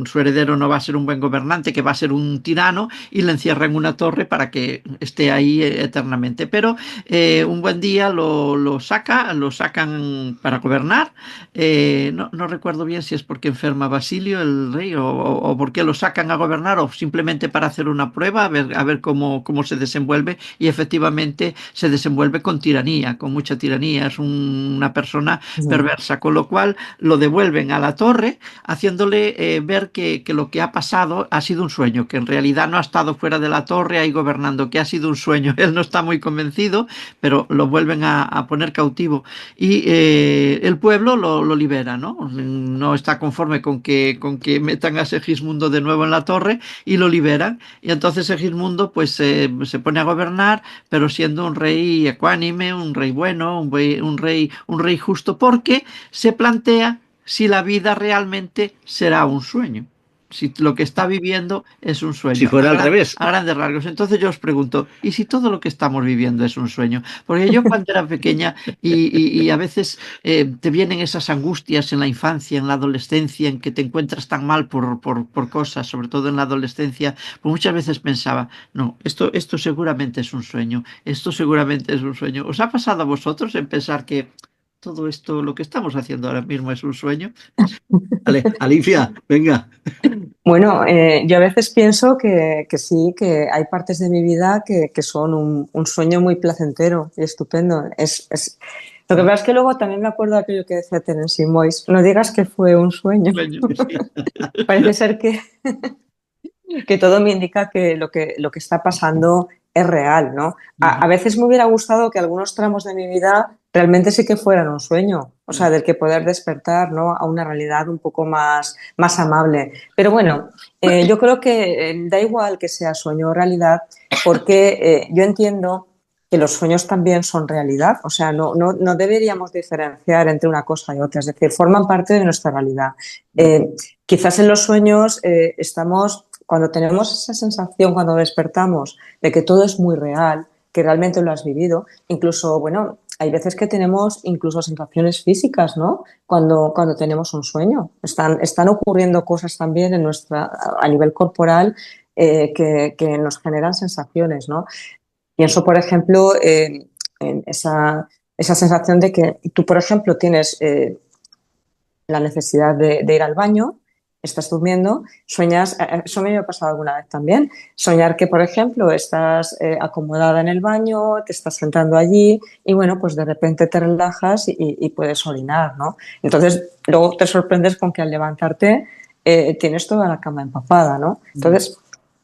su heredero no va a ser un buen gobernante, que va a ser un tirano, y le encierra en una torre para que esté ahí eternamente. Pero un buen día lo sacan para gobernar. No recuerdo bien si es porque enferma Basilio, el rey, o por qué lo sacan a gobernar, o simplemente para hacer una prueba, a ver cómo se desenvuelve. Y efectivamente se desenvuelve con tiranía, con mucha tiranía. Es una persona Mm. perversa, con lo cual lo devuelven a la torre, haciéndole ver que lo que ha pasado ha sido un sueño, que en realidad no ha estado fuera de la torre ahí gobernando, que ha sido un sueño. Él no está muy convencido, pero lo vuelven a poner cautivo y el pueblo lo libera, ¿no? No está conforme con que metan a Segismundo de nuevo en la torre y lo liberan. Y entonces Segismundo pues se pone a gobernar, pero siendo un rey ecuánime, un rey bueno, un rey justo, porque se plantea si la vida realmente será un sueño. si lo que está viviendo es un Si sueño, fuera al revés. a grandes rasgos. Entonces yo os pregunto, ¿y si todo lo que estamos viviendo es un sueño? Porque yo cuando era pequeña y a veces te vienen esas angustias en la infancia, en la adolescencia, en que te encuentras tan mal por cosas, sobre todo en la adolescencia, pues muchas veces pensaba, no, esto seguramente es un sueño, esto seguramente es un sueño. ¿Os ha pasado a vosotros en pensar que todo esto, lo que estamos haciendo ahora mismo es un sueño? Vale, Alicia, venga. Bueno, yo a veces pienso que sí, que hay partes de mi vida que son un sueño muy placentero y estupendo. Lo que pasa es que luego también me acuerdo de aquello que decía Terence Moix, no digas que fue un sueño. Sueño, sí. Parece ser que todo me indica que lo que está pasando es real, ¿no? Ujú. A veces me hubiera gustado que algunos tramos de mi vida realmente sí que fueran un sueño, o sea, del que poder despertar, ¿no? A una realidad un poco más amable. Pero bueno, yo creo que da igual que sea sueño o realidad, porque yo entiendo que los sueños también son realidad, o sea, no deberíamos diferenciar entre una cosa y otra, es decir, forman parte de nuestra realidad. Eh, Quizás en los sueños estamos, cuando tenemos esa sensación, cuando despertamos, de que todo es muy real, que realmente lo has vivido, incluso, bueno, hay veces que tenemos incluso sensaciones físicas, ¿no? Cuando tenemos un sueño. Están ocurriendo cosas también a nivel corporal que nos generan sensaciones, ¿no? Pienso, por ejemplo, en esa sensación de que tú, por ejemplo, tienes la necesidad de ir al baño, estás durmiendo, sueñas, eso me ha pasado alguna vez también, soñar que, por ejemplo, estás acomodada en el baño, te estás sentando allí y, bueno, pues de repente te relajas y puedes orinar, ¿no? Entonces, luego te sorprendes con que al levantarte tienes toda la cama empapada, ¿no? Entonces,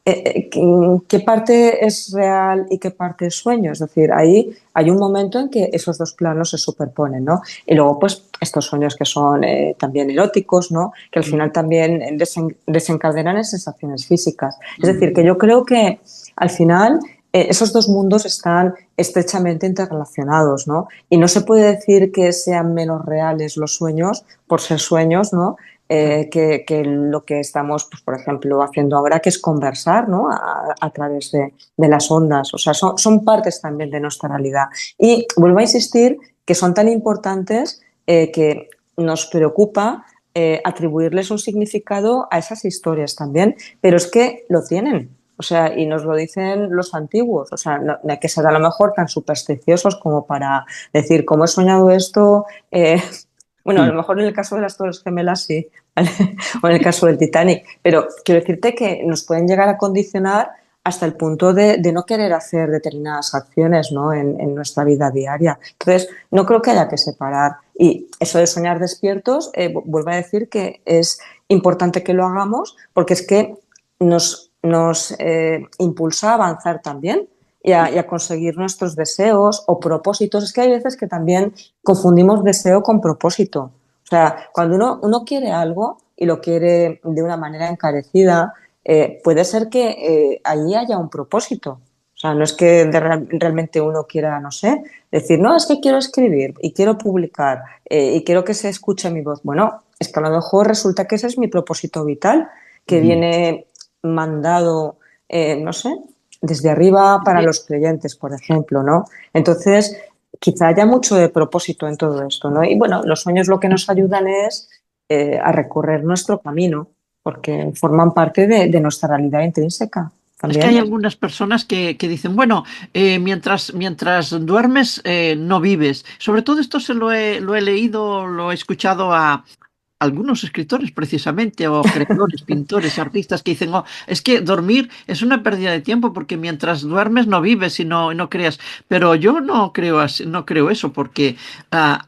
¿qué parte es real y qué parte es sueño? Es decir, ahí hay un momento en que esos dos planos se superponen, ¿no? Y luego, pues, estos sueños que son también eróticos, ¿no? Que al final también desencadenan en sensaciones físicas. Es decir, que yo creo que al final esos dos mundos están estrechamente interrelacionados, ¿no? Y no se puede decir que sean menos reales los sueños por ser sueños, ¿no? Que lo que estamos, pues, por ejemplo, haciendo ahora, que es conversar, ¿no? A través de las ondas. O sea, son partes también de nuestra realidad. Y vuelvo a insistir que son tan importantes que nos preocupa atribuirles un significado a esas historias también, pero es que lo tienen. O sea, y nos lo dicen los antiguos. O sea, no hay que ser a lo mejor tan supersticiosos como para decir, como he soñado esto, bueno, a lo mejor en el caso de las Torres Gemelas sí, ¿vale? O en el caso del Titanic, pero quiero decirte que nos pueden llegar a condicionar hasta el punto de no querer hacer determinadas acciones, ¿no? En nuestra vida diaria. Entonces, no creo que haya que separar. Y eso de soñar despiertos, vuelvo a decir que es importante que lo hagamos porque es que nos impulsa a avanzar también y a conseguir nuestros deseos o propósitos. Es que hay veces que también confundimos deseo con propósito. O sea, cuando uno quiere algo y lo quiere de una manera encarecida, puede ser que allí haya un propósito. O sea, no es que realmente uno quiera, no sé, decir, no, es que quiero escribir y quiero publicar y quiero que se escuche mi voz. Bueno, es que a lo mejor resulta que ese es mi propósito vital, que viene mandado, no sé, desde arriba para los creyentes, por ejemplo, ¿no? Entonces, quizá haya mucho de propósito en todo esto, ¿no? Y bueno, los sueños lo que nos ayudan es a recorrer nuestro camino, porque forman parte de nuestra realidad intrínseca Es que hay también. algunas personas que dicen, bueno, mientras duermes no vives. Sobre todo esto lo he leído, lo he escuchado a algunos escritores precisamente, o creadores, pintores, artistas que dicen, oh, es que dormir es una pérdida de tiempo porque mientras duermes no vives y no creas. Pero yo no creo no creo eso porque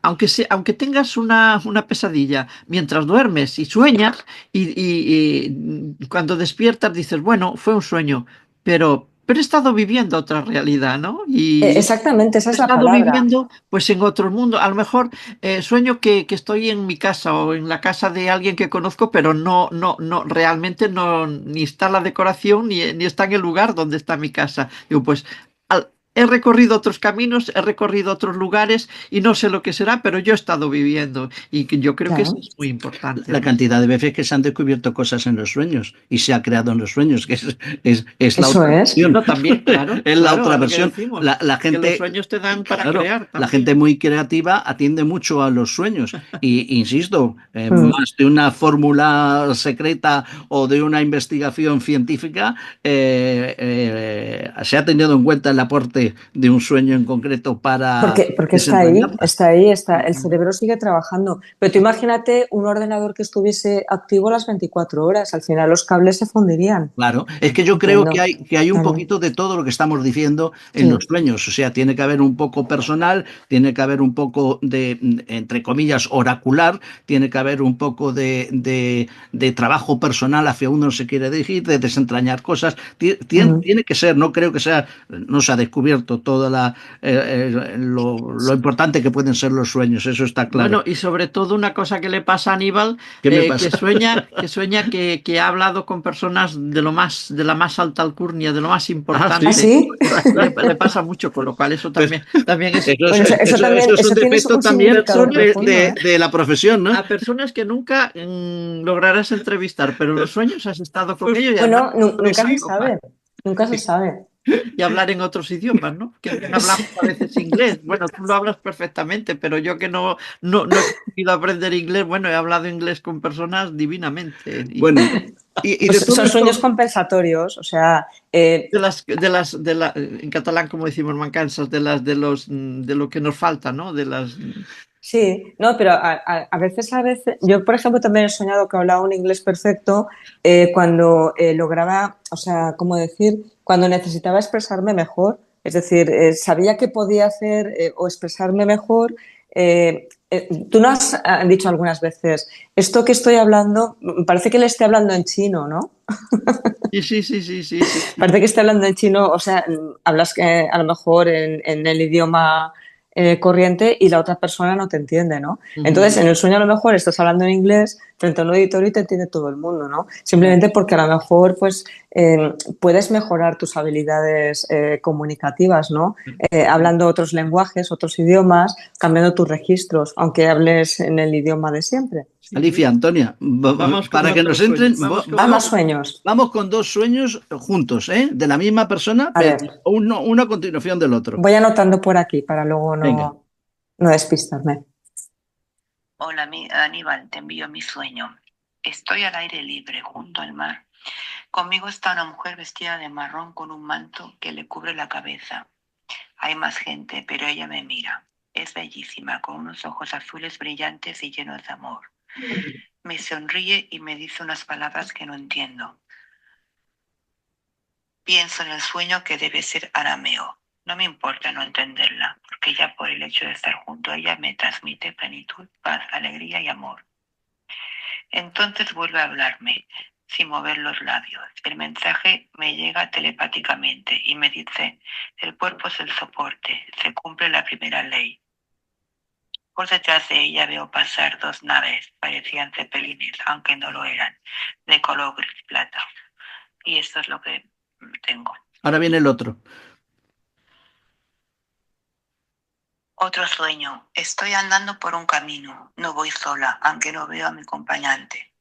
aunque tengas una pesadilla mientras duermes y sueñas y cuando despiertas dices, bueno, fue un sueño, pero he estado viviendo otra realidad, ¿no? Y Exactamente, esa he es la estado palabra. viviendo pues en otro mundo. A lo mejor sueño que estoy en mi casa o en la casa de alguien que conozco, pero no, realmente no, ni está la decoración ni está en el lugar donde está mi casa. Digo, pues he recorrido otros caminos, he recorrido otros lugares y no sé lo que será, pero yo he estado viviendo y que yo creo que eso Claro, es muy importante, La ¿no? cantidad de veces que se han descubierto cosas en los sueños y se ha creado en los sueños, que es la eso otra es. versión. No, también, claro, Es la claro, otra es lo que versión. decimos, La que los gente, sueños te dan para claro, crear la gente también. muy creativa atiende mucho a los sueños. Y insisto, Mm. más de una fórmula secreta o de una investigación científica, se ha tenido en cuenta el aporte de un sueño en concreto para Porque está ahí, desentrañarla. está ahí, está. El cerebro sigue trabajando. Pero tú imagínate un ordenador que estuviese activo las 24 horas. Al final los cables se fundirían. Claro, es que yo creo Entiendo. que hay un Claro. poquito de todo lo que estamos diciendo en los Sí. sueños. O sea, tiene que haber un poco personal, tiene que haber un poco de, entre comillas, oracular, tiene que haber un poco de trabajo personal hacia uno se quiere dirigir, de desentrañar cosas. Mm. Tiene que ser, no creo que sea, no se ha descubierto toda lo importante que pueden ser los sueños, eso está claro. Bueno, y sobre todo una cosa que le pasa a Aníbal, ¿Qué me pasa? que sueña que ha hablado con personas de la más alta alcurnia, de lo más Ah, ¿Ah, sí. importante. sí? Le pasa mucho, con lo cual eso Pues también es Bueno, eso también, eso es un eso tiene defecto un también significado personas profundo, ¿eh? de la profesión, ¿no? a personas que nunca lograrás entrevistar, pero en los sueños has estado con ellos y además Bueno, son nunca se psicópatas. sabe. Nunca se sabe. Y hablar en otros idiomas, ¿no? Que bien hablamos a veces inglés. Bueno, tú lo hablas perfectamente, pero yo que no he conseguido aprender inglés, bueno, he hablado inglés con personas divinamente. Bueno, y Pues de todo son sueños esto, compensatorios, o sea, En catalán, como decimos, mancanzas, de lo que nos falta, ¿no? sí, no, pero a veces, yo por ejemplo también he soñado que hablaba un inglés perfecto cuando lograba, o sea, ¿cómo decir? Cuando necesitaba expresarme mejor, es decir, sabía que podía hacer o expresarme mejor. Tú nos has dicho algunas veces, esto que estoy hablando, parece que le esté hablando en chino, ¿no? Sí, sí, sí, sí, sí, sí. Parece que esté hablando en chino, o sea, hablas a lo mejor en el idioma corriente y la otra persona no te entiende, ¿no? Entonces, Ujú. en el sueño a lo mejor estás hablando en inglés frente a un auditorio y te entiende todo el mundo, ¿no? Claro. Simplemente porque a lo mejor, pues, puedes mejorar tus habilidades comunicativas, ¿no? Hablando otros lenguajes, otros idiomas, cambiando tus registros, aunque hables en el idioma de siempre. Sí, Alicia, sí. Antonia, Vamos con para que otro nos sueño. entren, Vamos con Ah, otro. más sueños. vamos con dos sueños juntos, ¿eh? De la misma persona, A pero ver, uno a continuación del otro. voy anotando por aquí para luego Venga. no despistarme. Hola, Aníbal, te envío mi sueño. Estoy al aire libre, junto al mar. Conmigo está una mujer vestida de marrón con un manto que le cubre la cabeza. Hay más gente, pero ella me mira. Es bellísima, con unos ojos azules brillantes y llenos de amor. Me sonríe y me dice unas palabras que no entiendo. Pienso en el sueño que debe ser arameo. No me importa no entenderla, porque ya por el hecho de estar junto a ella me transmite plenitud, paz, alegría y amor. Entonces vuelve a hablarme, sin mover los labios. El mensaje me llega telepáticamente y me dice, el cuerpo es el soporte, se cumple la primera ley. Por detrás de ella veo pasar dos naves, parecían cepelines, aunque no lo eran, de color gris plata. Y esto es lo que tengo. Ahora viene el otro. Otro sueño. Estoy andando por un camino. No voy sola, aunque no veo a mi acompañante.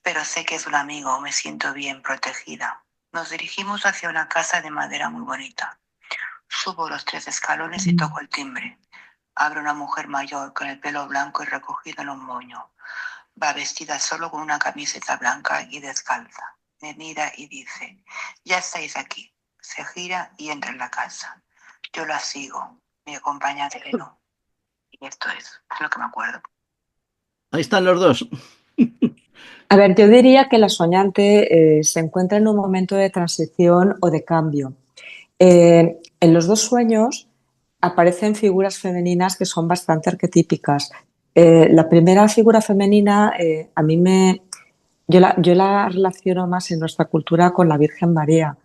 Pero sé que es un amigo, me siento bien, protegida. Nos dirigimos hacia una casa de madera muy bonita. Subo los 3 escalones y toco el timbre. Abre una mujer mayor con el pelo blanco y recogido en un moño. Va vestida solo con una camiseta blanca y descalza. Me mira y dice, ya estáis aquí. Se gira y entra en la casa. Yo la sigo. Mi acompañante no. Y esto es lo que me acuerdo. Ahí están los dos. A ver, yo diría que la soñante se encuentra en un momento de transición o de cambio. En los dos sueños aparecen figuras femeninas que son bastante arquetípicas. La primera figura femenina yo la relaciono más en nuestra cultura con la Virgen María,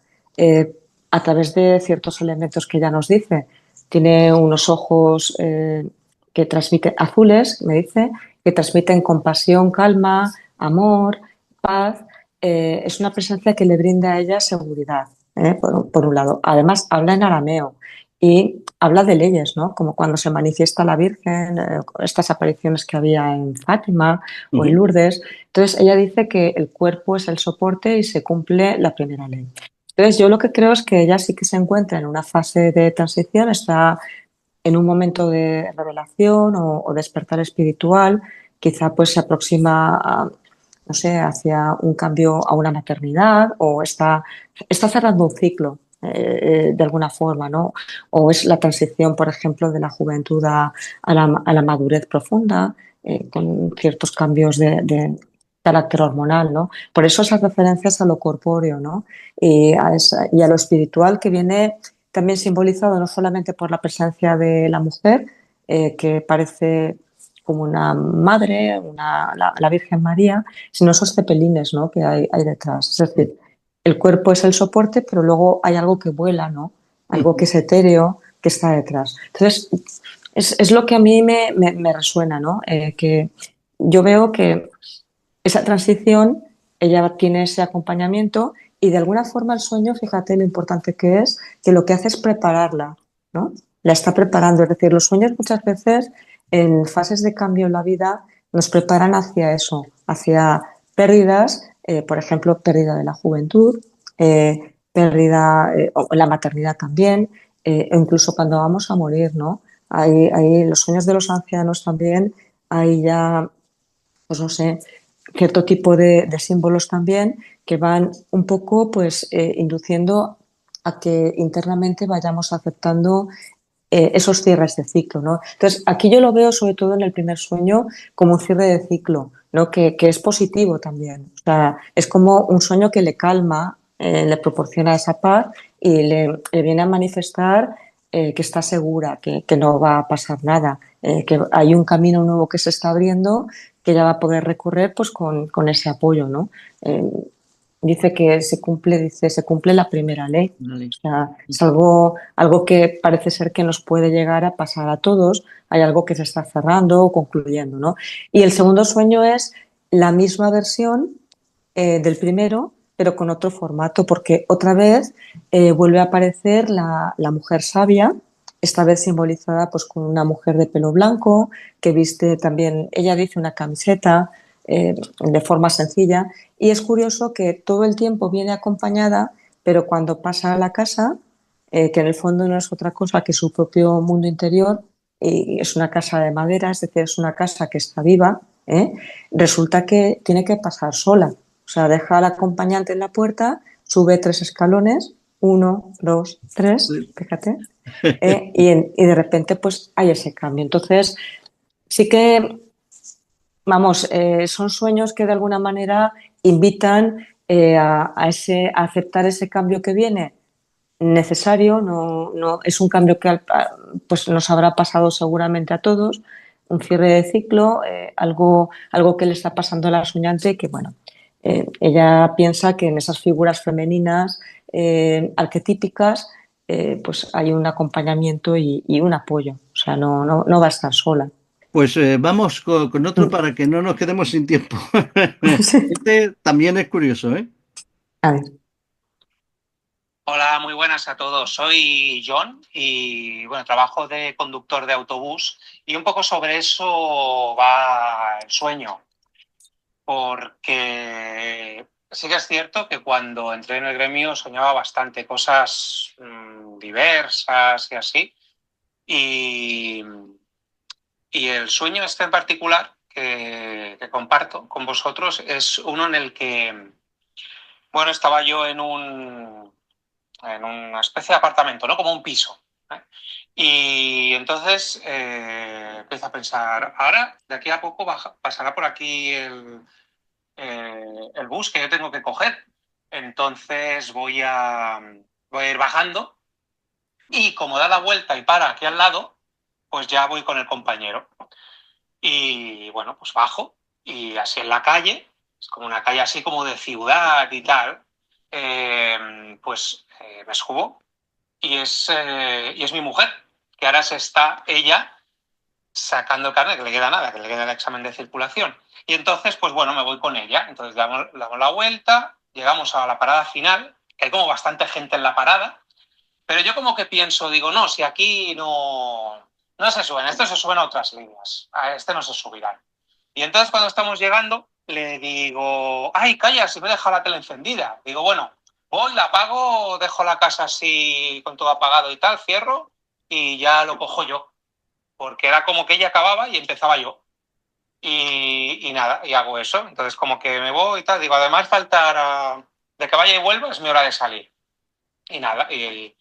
a través de ciertos elementos que ella nos dice. Tiene unos ojos que transmiten, azules, me dice, que transmiten compasión, calma, amor, paz. Es una presencia que le brinda a ella seguridad. por un lado. Además, habla en arameo y habla de leyes, ¿no? Como cuando se manifiesta la Virgen, estas apariciones que había en Fátima o en Ujú. Lourdes. Entonces, ella dice que el cuerpo es el soporte y se cumple la primera ley. Entonces, yo lo que creo es que ella sí que se encuentra en una fase de transición, está en un momento de revelación o despertar espiritual, quizá pues se aproxima a, no sé, hacia un cambio a una maternidad o está cerrando un ciclo de alguna forma, ¿no? O es la transición, por ejemplo, de la juventud a la madurez profunda, con ciertos cambios de carácter hormonal, ¿no? Por eso esas referencias a lo corpóreo, ¿no? Y a lo espiritual que viene también simbolizado no solamente por la presencia de la mujer, que parece como una madre, la Virgen María, sino esos cepelines, ¿no?, que hay detrás. Es decir, el cuerpo es el soporte, pero luego hay algo que vuela, ¿no? Algo que Ujú. es etéreo, que está detrás. Entonces, es lo que a mí me resuena, ¿no? Que yo veo que esa transición, ella tiene ese acompañamiento y de alguna forma el sueño, fíjate lo importante que es, que lo que hace es prepararla, ¿no? La está preparando. Es decir, los sueños muchas veces en fases de cambio en la vida nos preparan hacia eso, hacia pérdidas, por ejemplo, pérdida de la juventud, pérdida, o la maternidad también, o incluso cuando vamos a morir, ¿no? Hay los sueños de los ancianos también, hay ya, pues no sé, cierto tipo de símbolos también que van un poco pues induciendo a que internamente vayamos aceptando esos cierres de ciclo, ¿no? Entonces, aquí yo lo veo sobre todo en el primer sueño como un cierre de ciclo, ¿no? Que es positivo también. O sea, es como un sueño que le calma, le proporciona esa paz y le viene a manifestar que está segura, que no va a pasar nada, que hay un camino nuevo que se está abriendo que ella va a poder recorrer pues con ese apoyo, ¿no? Eh, dice que se cumple la primera ley. Vale. O sea, es algo que parece ser que nos puede llegar a pasar a todos. Hay algo que se está cerrando o concluyendo, ¿no? Y el segundo sueño es la misma versión del primero, pero con otro formato, porque otra vez vuelve a aparecer la mujer sabia, esta vez simbolizada pues con una mujer de pelo blanco, que viste también, ella dice una camiseta de forma sencilla, y es curioso que todo el tiempo viene acompañada, pero cuando pasa a la casa, que en el fondo no es otra cosa que su propio mundo interior, y es una casa de madera, es decir, es una casa que está viva, resulta que tiene que pasar sola. O sea, deja al acompañante en la puerta, sube 3 escalones, uno, dos, tres, Sí. fíjate, y de repente pues hay ese cambio. Entonces, sí que, vamos, son sueños que de alguna manera invitan a aceptar ese cambio que viene necesario, no, es un cambio que pues nos habrá pasado seguramente a todos, un cierre de ciclo, algo que le está pasando a la soñante, que bueno, ella piensa que en esas figuras femeninas arquetípicas pues hay un acompañamiento y un apoyo, o sea, no va a estar sola. Pues vamos con otro Mm. para que no nos quedemos sin tiempo. Sí. Este también es curioso, ¿eh? A ver. Hola, muy buenas a todos. Soy John y bueno, trabajo de conductor de autobús y un poco sobre eso va el sueño, porque sí que es cierto que cuando entré en el gremio soñaba bastante cosas diversas y así. Y, y el sueño este en particular que comparto con vosotros es uno en el que, bueno, estaba yo en una especie de apartamento, ¿no? Como un piso. ¿Eh? Y entonces empiezo a pensar, ahora de aquí a poco pasará por aquí el bus que yo tengo que coger. Entonces voy a ir bajando y como da la vuelta y para aquí al lado, pues ya voy con el compañero. Y bueno, pues bajo y así en la calle, es como una calle así como de ciudad y tal, pues me subo y es mi mujer, que ahora se está ella sacando el carnet, que le queda nada, que le queda el examen de circulación. Y entonces, pues bueno, me voy con ella. Entonces damos la vuelta, llegamos a la parada final, que hay como bastante gente en la parada, pero yo como que pienso, digo, no, si aquí no se suben, estos se suben a otras líneas, a este no se subirán. Y entonces cuando estamos llegando, le digo, ay, calla, si me he dejado la tele encendida. Digo, bueno, voy, la apago, dejo la casa así con todo apagado y tal, cierro y ya lo cojo yo. Porque era como que ella acababa y empezaba yo. Y nada, y hago eso. Entonces como que me voy y tal. Digo, además de que vaya y vuelva es mi hora de salir. Y nada, y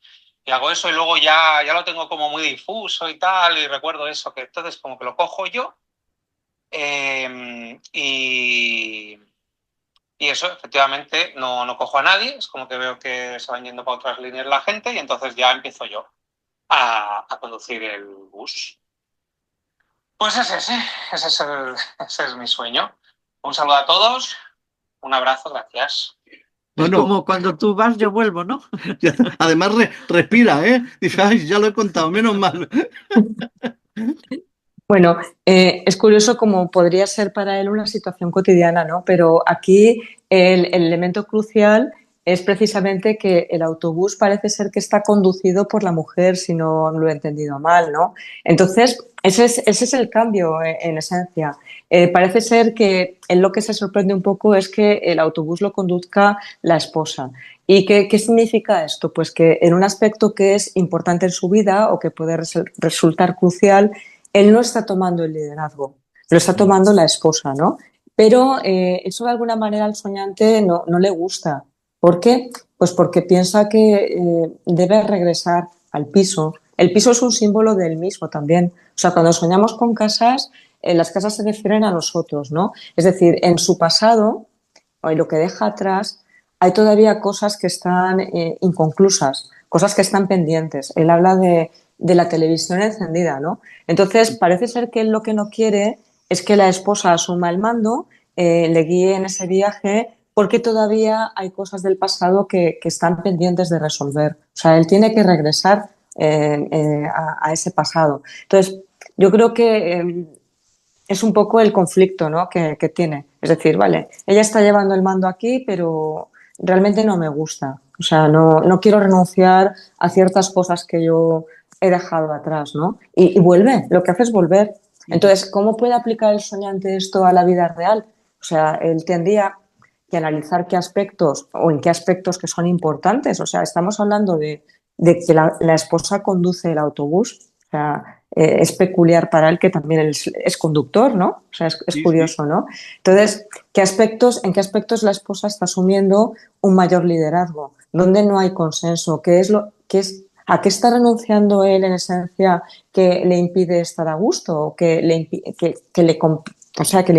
hago eso y luego ya lo tengo como muy difuso y tal. Y recuerdo eso, que entonces como que lo cojo yo. Y eso, efectivamente, no cojo a nadie. Es como que veo que se van yendo para otras líneas la gente y entonces ya empiezo yo a conducir el bus. Pues ese es mi sueño. Un saludo a todos, un abrazo, gracias. Es Bueno, como cuando tú vas, yo vuelvo, ¿no? además respira, ¿eh? Dice, ay, ya lo he contado, menos mal. Bueno, es curioso cómo podría ser para él una situación cotidiana, ¿no? Pero aquí el elemento crucial es precisamente que el autobús parece ser que está conducido por la mujer, si no lo he entendido mal, ¿no? Entonces, ese es el cambio en esencia. Parece ser que él lo que se sorprende un poco es que el autobús lo conduzca la esposa. ¿Y qué significa esto? Pues que en un aspecto que es importante en su vida o que puede resultar crucial, él no está tomando el liderazgo, lo está tomando la esposa, ¿no? Pero eso de alguna manera al soñante no le gusta. ¿Por qué? Pues porque piensa que debe regresar al piso. El piso es un símbolo del mismo también. O sea, cuando soñamos con casas, las casas se refieren a nosotros, ¿no? Es decir, en su pasado, o en lo que deja atrás, hay todavía cosas que están inconclusas, cosas que están pendientes. Él habla de la televisión encendida, ¿no? Entonces, parece ser que él lo que no quiere es que la esposa asuma el mando, le guíe en ese viaje, porque todavía hay cosas del pasado que están pendientes de resolver. O sea, él tiene que regresar a ese pasado. Entonces, yo creo que es un poco el conflicto, ¿no? que tiene. Es decir, vale, ella está llevando el mando aquí, pero realmente no me gusta. O sea, no quiero renunciar a ciertas cosas que yo he dejado atrás, ¿no? Y vuelve, lo que hace es volver. Entonces, ¿cómo puede aplicar el soñante esto a la vida real? O sea, él tendría que analizar qué aspectos o en qué aspectos que son importantes. O sea, estamos hablando de que la esposa conduce el autobús. O sea, es peculiar para él que también él es conductor, ¿no? O sea, es Sí, sí. curioso, ¿no? Entonces, ¿en qué aspectos la esposa está asumiendo un mayor liderazgo? ¿Dónde no hay consenso? ¿A qué está renunciando él en esencia que le impide estar a gusto o que le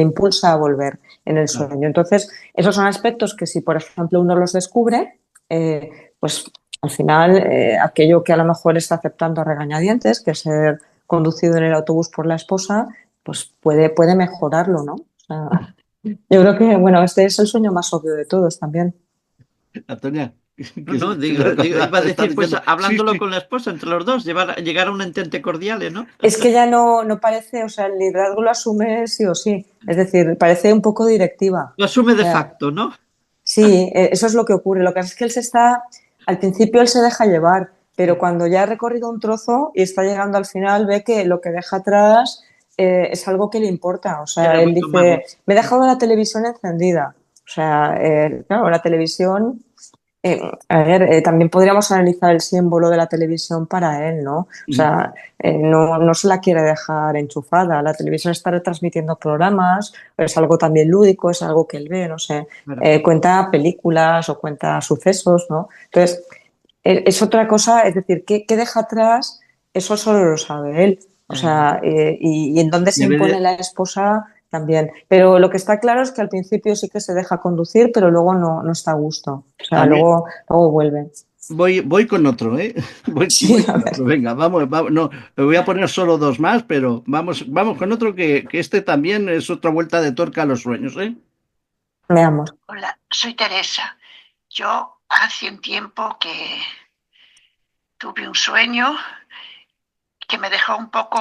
impulsa a volver en el Claro. sueño? Entonces, esos son aspectos que si, por ejemplo, uno los descubre, pues al final aquello que a lo mejor está aceptando a regañadientes, que es ser conducido en el autobús por la esposa, pues puede mejorarlo, ¿no? O sea, yo creo que, bueno, este es el sueño más obvio de todos también. Antonia, No, no, iba a estás decir, pues diciendo, sí, hablándolo sí. con la esposa, entre los dos, llegar a un entente cordial, ¿no? Es que ya no parece, o sea, el liderazgo lo asume sí o sí. Es decir, parece un poco directiva. Lo asume O de sea, facto, ¿no? sí, eso es lo que ocurre. Lo que pasa es que al principio él se deja llevar, pero cuando ya ha recorrido un trozo y está llegando al final, ve que lo que deja atrás es algo que le importa. O sea, Era él mucho más. dice, me he dejado la televisión encendida. O sea, claro, la televisión, a ver, también podríamos analizar el símbolo de la televisión para él, ¿no? O sea, no se la quiere dejar enchufada. La televisión está retransmitiendo programas, es algo también lúdico, es algo que él ve, no sé, Claro. cuenta películas o cuenta sucesos, ¿no? Entonces, es otra cosa, es decir, ¿qué deja atrás? Eso solo lo sabe él. O Ya, ya. sea, y en dónde se Debe impone de- la esposa también. Pero lo que está claro es que al principio sí que se deja conducir, pero luego no está a gusto. O sea, a mí, luego vuelve. voy con otro, ¿eh? Voy Sí, a con otro. ver. Venga, vamos. No, me voy a poner solo dos más, pero vamos con otro que este también es otra vuelta de tuerca a los sueños, ¿eh? Veamos. Hola, soy Teresa. Yo hace un tiempo que tuve un sueño que me dejó un poco,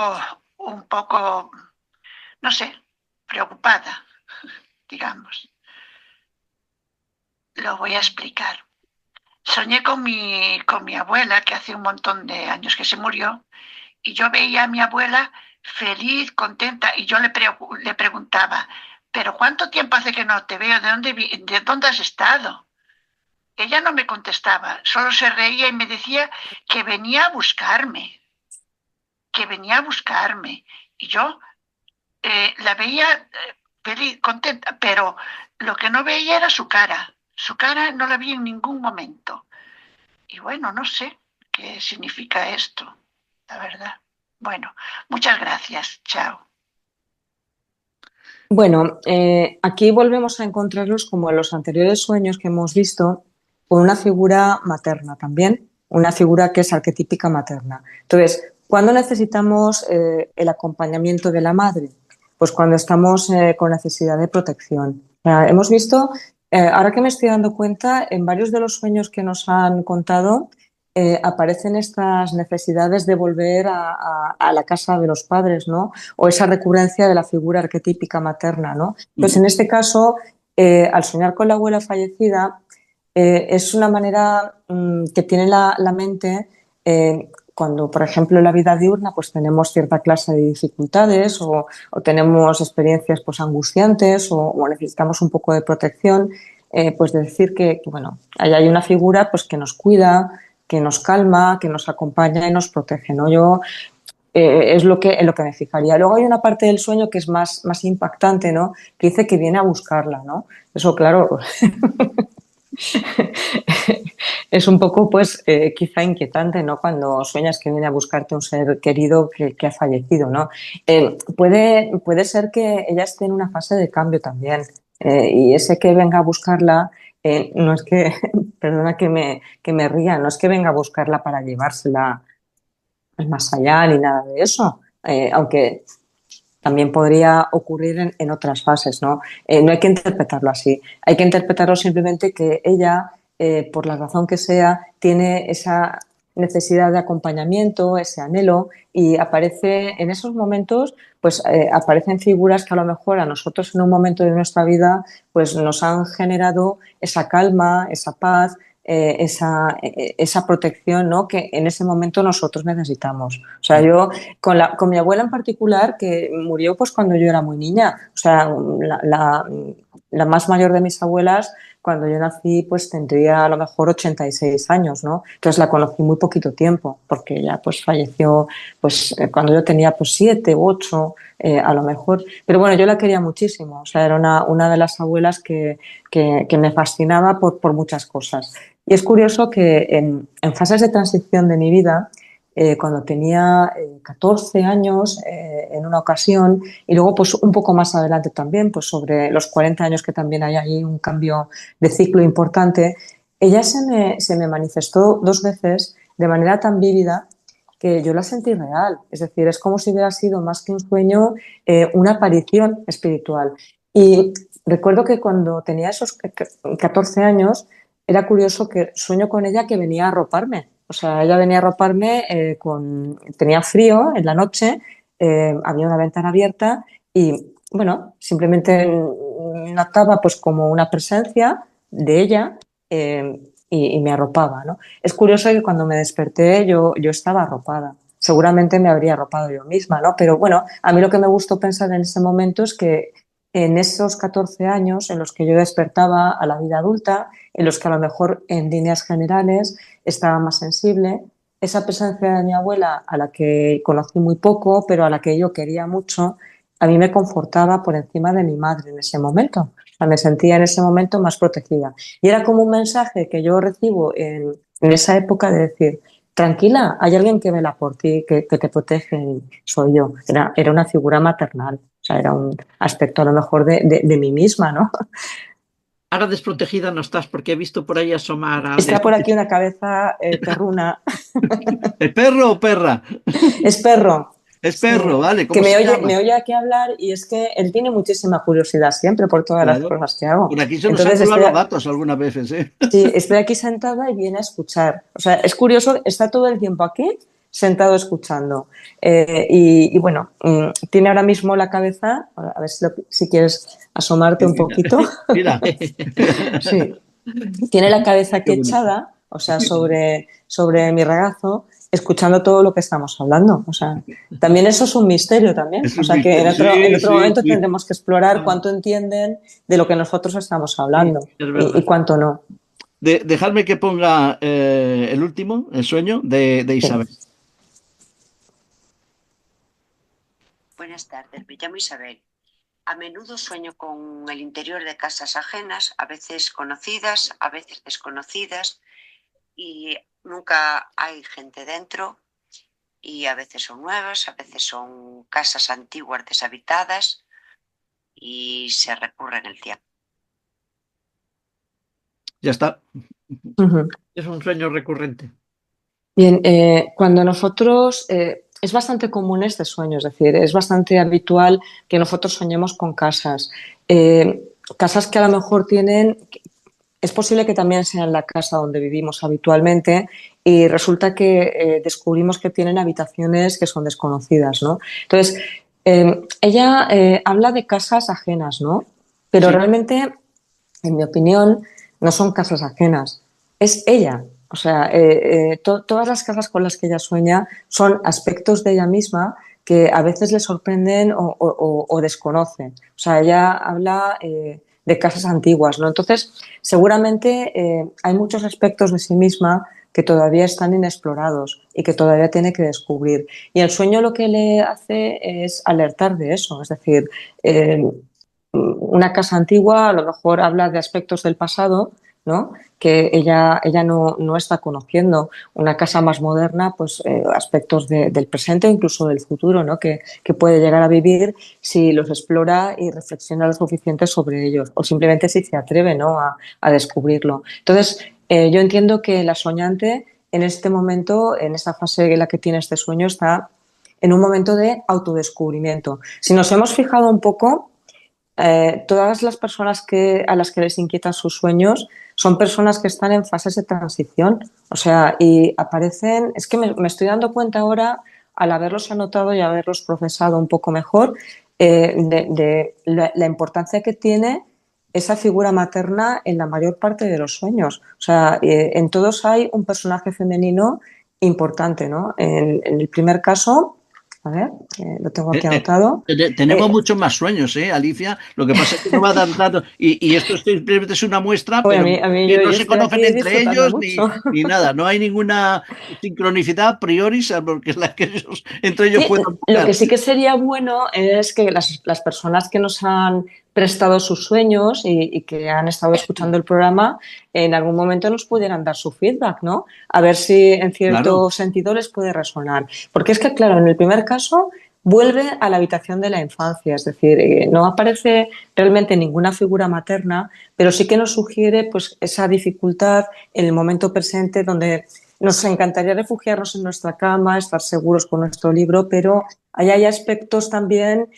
no sé, preocupada, digamos. Lo voy a explicar. soñé con mi abuela, que hace un montón de años que se murió, y yo veía a mi abuela feliz, contenta, y yo le preguntaba, ¿pero cuánto tiempo hace que no te veo? ¿De dónde has estado? Ella no me contestaba, solo se reía y me decía que venía a buscarme, que venía a buscarme. Y yo la veía feliz, contenta, pero lo que no veía era su cara. Su cara no la vi en ningún momento. Y bueno, no sé qué significa esto, la verdad. Bueno, muchas gracias. Chao. Bueno, aquí volvemos a encontrarlos como en los anteriores sueños que hemos visto, con una figura materna también, una figura que es arquetípica materna. Entonces, ¿cuándo necesitamos el acompañamiento de la madre? Pues cuando estamos con necesidad de protección. O sea, hemos visto, ahora que me estoy dando cuenta, en varios de los sueños que nos han contado, aparecen estas necesidades de volver a la casa de los padres, ¿no? O esa recurrencia de la figura arquetípica materna, ¿no? Entonces, en este caso, al soñar con la abuela fallecida, es una manera que tiene la mente cuando, por ejemplo, en la vida diurna pues tenemos cierta clase de dificultades o tenemos experiencias pues angustiantes o necesitamos un poco de protección, pues decir bueno, ahí hay una figura pues que nos cuida, que nos calma, que nos acompaña y nos protege, ¿no? Yo es en lo que me fijaría. Luego hay una parte del sueño que es más impactante, ¿no? Que dice que viene a buscarla, ¿no? Eso, claro, es un poco, pues, quizá inquietante, ¿no? Cuando sueñas que viene a buscarte un ser querido que ha fallecido, ¿no? Puede ser que ella esté en una fase de cambio también. Y ese que venga a buscarla, no es que, perdona que me ría, no es que venga a buscarla para llevársela al más allá ni nada de eso. Aunque también podría ocurrir en otras fases, ¿no? No hay que interpretarlo así. Hay que interpretarlo simplemente que ella, por la razón que sea, tiene esa necesidad de acompañamiento, ese anhelo, y aparece en esos momentos, pues aparecen figuras que a lo mejor a nosotros en un momento de nuestra vida pues nos han generado esa calma, esa paz, esa protección, ¿no? Que en ese momento nosotros necesitamos. O sea, yo con mi abuela en particular, que murió pues cuando yo era muy niña, o sea, la más mayor de mis abuelas, cuando yo nací, pues tendría a lo mejor 86 años, ¿no? Entonces la conocí muy poquito tiempo, porque ella pues falleció pues cuando yo tenía pues 7 u 8, a lo mejor. Pero bueno, yo la quería muchísimo, o sea, era una de las abuelas que me fascinaba por muchas cosas. Y es curioso que en fases de transición de mi vida, cuando tenía 14 años en una ocasión y luego pues un poco más adelante también, pues sobre los 40 años que también hay ahí un cambio de ciclo importante, ella se me manifestó 2 veces de manera tan vívida que yo la sentí real. Es decir, es como si hubiera sido más que un sueño, una aparición espiritual. Y recuerdo que cuando tenía esos 14 años, era curioso que sueño con ella que venía a arroparme. O sea, ella venía a arroparme, tenía frío en la noche, había una ventana abierta y, bueno, simplemente notaba pues como una presencia de ella y me arropaba, ¿no? Es curioso que cuando me desperté yo estaba arropada. Seguramente me habría arropado yo misma, ¿no? Pero bueno, a mí lo que me gustó pensar en ese momento es que en esos 14 años en los que yo despertaba a la vida adulta, en los que a lo mejor en líneas generales estaba más sensible, esa presencia de mi abuela, a la que conocí muy poco, pero a la que yo quería mucho, a mí me confortaba por encima de mi madre en ese momento. O sea, me sentía en ese momento más protegida. Y era como un mensaje que yo recibo en esa época de decir, tranquila, hay alguien que vela por ti, que te protege, y soy yo. Era una figura maternal. O sea, era un aspecto a lo mejor de mí misma, ¿no? Ahora desprotegida no estás porque he visto por ahí asomar a... Está por aquí una cabeza perruna. ¿El perro o perra? Es perro. Es Sí. perro, ¿vale? Que ¿Cómo se llama? me oye aquí hablar y es que él tiene muchísima curiosidad siempre por todas las Claro. cosas que hago. Por aquí se nos han Entonces colado los gatos algunas veces, ¿eh? sí, estoy aquí sentada y viene a escuchar. O sea, es curioso, está todo el tiempo aquí sentado escuchando. Y bueno, tiene ahora mismo la cabeza, a ver si quieres asomarte un poquito. Mira. Sí. Tiene la cabeza aquí Qué bonito. echada o sea, sobre mi regazo, escuchando todo lo que estamos hablando. O sea, también eso es un misterio también. Es O un sea, que misterio. en Sí, otro sí, momento sí. tendremos que explorar cuánto entienden de lo que nosotros estamos Sí, hablando es y verdad. cuánto no. Dejadme que ponga el último, el sueño de Sí. Isabel. Buenas tardes, me llamo Isabel. A menudo sueño con el interior de casas ajenas, a veces conocidas, a veces desconocidas, y nunca hay gente dentro, y a veces son nuevas, a veces son casas antiguas deshabitadas, y se recurre en el tiempo. Ya está. Ujú. Es un sueño recurrente. Bien, cuando nosotros, es bastante común este sueño, es decir, es bastante habitual que nosotros soñemos con casas. Casas que a lo mejor tienen, es posible que también sean la casa donde vivimos habitualmente y resulta que descubrimos que tienen habitaciones que son desconocidas, ¿no? Entonces, ella habla de casas ajenas, ¿no? Pero Sí, realmente, en mi opinión, no son casas ajenas, es ella. O sea, todas las casas con las que ella sueña son aspectos de ella misma que a veces le sorprenden o desconoce. O sea, ella habla de casas antiguas, ¿no? Entonces, seguramente hay muchos aspectos de sí misma que todavía están inexplorados y que todavía tiene que descubrir. Y el sueño lo que le hace es alertar de eso, es decir, eh, una casa antigua a lo mejor habla de aspectos del pasado, ¿no? Que ella no está conociendo. Una casa más moderna, pues aspectos del presente o incluso del futuro, ¿no? Que puede llegar a vivir si los explora y reflexiona lo suficiente sobre ellos o simplemente si se atreve, ¿no? A descubrirlo. Entonces, yo entiendo que la soñante en este momento, en esta fase en la que tiene este sueño, está en un momento de autodescubrimiento. Si nos hemos fijado un poco, todas las personas a las que les inquietan sus sueños son personas que están en fases de transición. O sea, y aparecen, es que me estoy dando cuenta ahora, al haberlos anotado y haberlos procesado un poco mejor, de la importancia que tiene esa figura materna en la mayor parte de los sueños. O sea, en todos hay un personaje femenino importante, ¿no? En el primer caso, a ver, lo tengo Eh, aquí eh, anotado. tenemos eh, muchos más sueños, Alicia? Lo que pasa es que no va dando. Y esto simplemente es una muestra, Oye, pero a mí que no yo se estoy conocen aquí entre disfrutando ellos mucho. ni nada. No hay ninguna sincronicidad a priori, salvo que es la que entre ellos Sí, puedan lo buscar. que sí que sería bueno es que las personas que nos han prestado sus sueños y que han estado escuchando el programa en algún momento nos pudieran dar su feedback, ¿no? A ver si en Claro, cierto sentido les puede resonar. Porque es que, claro, en el primer caso vuelve a la habitación de la infancia, es decir, no aparece realmente ninguna figura materna, pero sí que nos sugiere pues esa dificultad en el momento presente donde nos encantaría refugiarnos en nuestra cama, estar seguros con nuestro libro, pero ahí hay aspectos también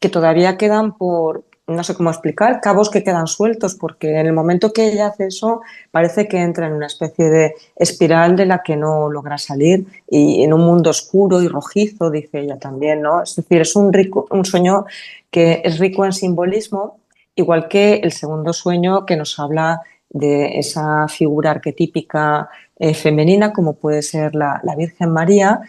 que todavía quedan por, no sé cómo explicar, cabos que quedan sueltos, porque en el momento que ella hace eso, parece que entra en una especie de espiral de la que no logra salir y en un mundo oscuro y rojizo, dice ella también, ¿no? Es decir, es un sueño que es rico en simbolismo, igual que el segundo sueño que nos habla de esa figura arquetípica femenina, como puede ser la Virgen María,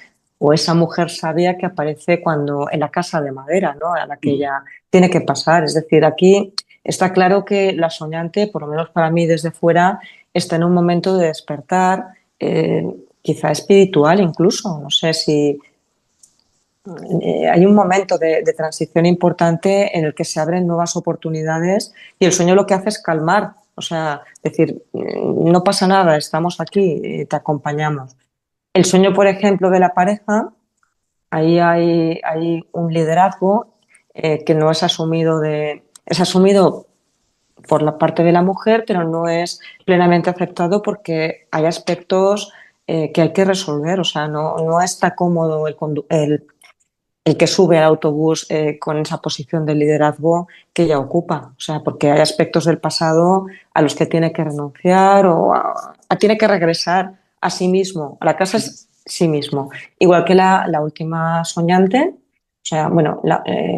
o esa mujer sabia que aparece cuando en la casa de madera, ¿no? A la que ella tiene que pasar. Es decir, aquí está claro que la soñante, por lo menos para mí desde fuera, está en un momento de despertar, quizá espiritual incluso. No sé si hay un momento de transición importante en el que se abren nuevas oportunidades y el sueño lo que hace es calmar. O sea, decir, no pasa nada, estamos aquí, te acompañamos. El sueño, por ejemplo, de la pareja, ahí hay un liderazgo que no es asumido es asumido por la parte de la mujer, pero no es plenamente aceptado porque hay aspectos que hay que resolver. O sea, no está cómodo el que sube al autobús con esa posición de liderazgo que ella ocupa. O sea, porque hay aspectos del pasado a los que tiene que renunciar o tiene que regresar a sí mismo, a la casa es sí mismo. Igual que la última soñante, o sea, bueno,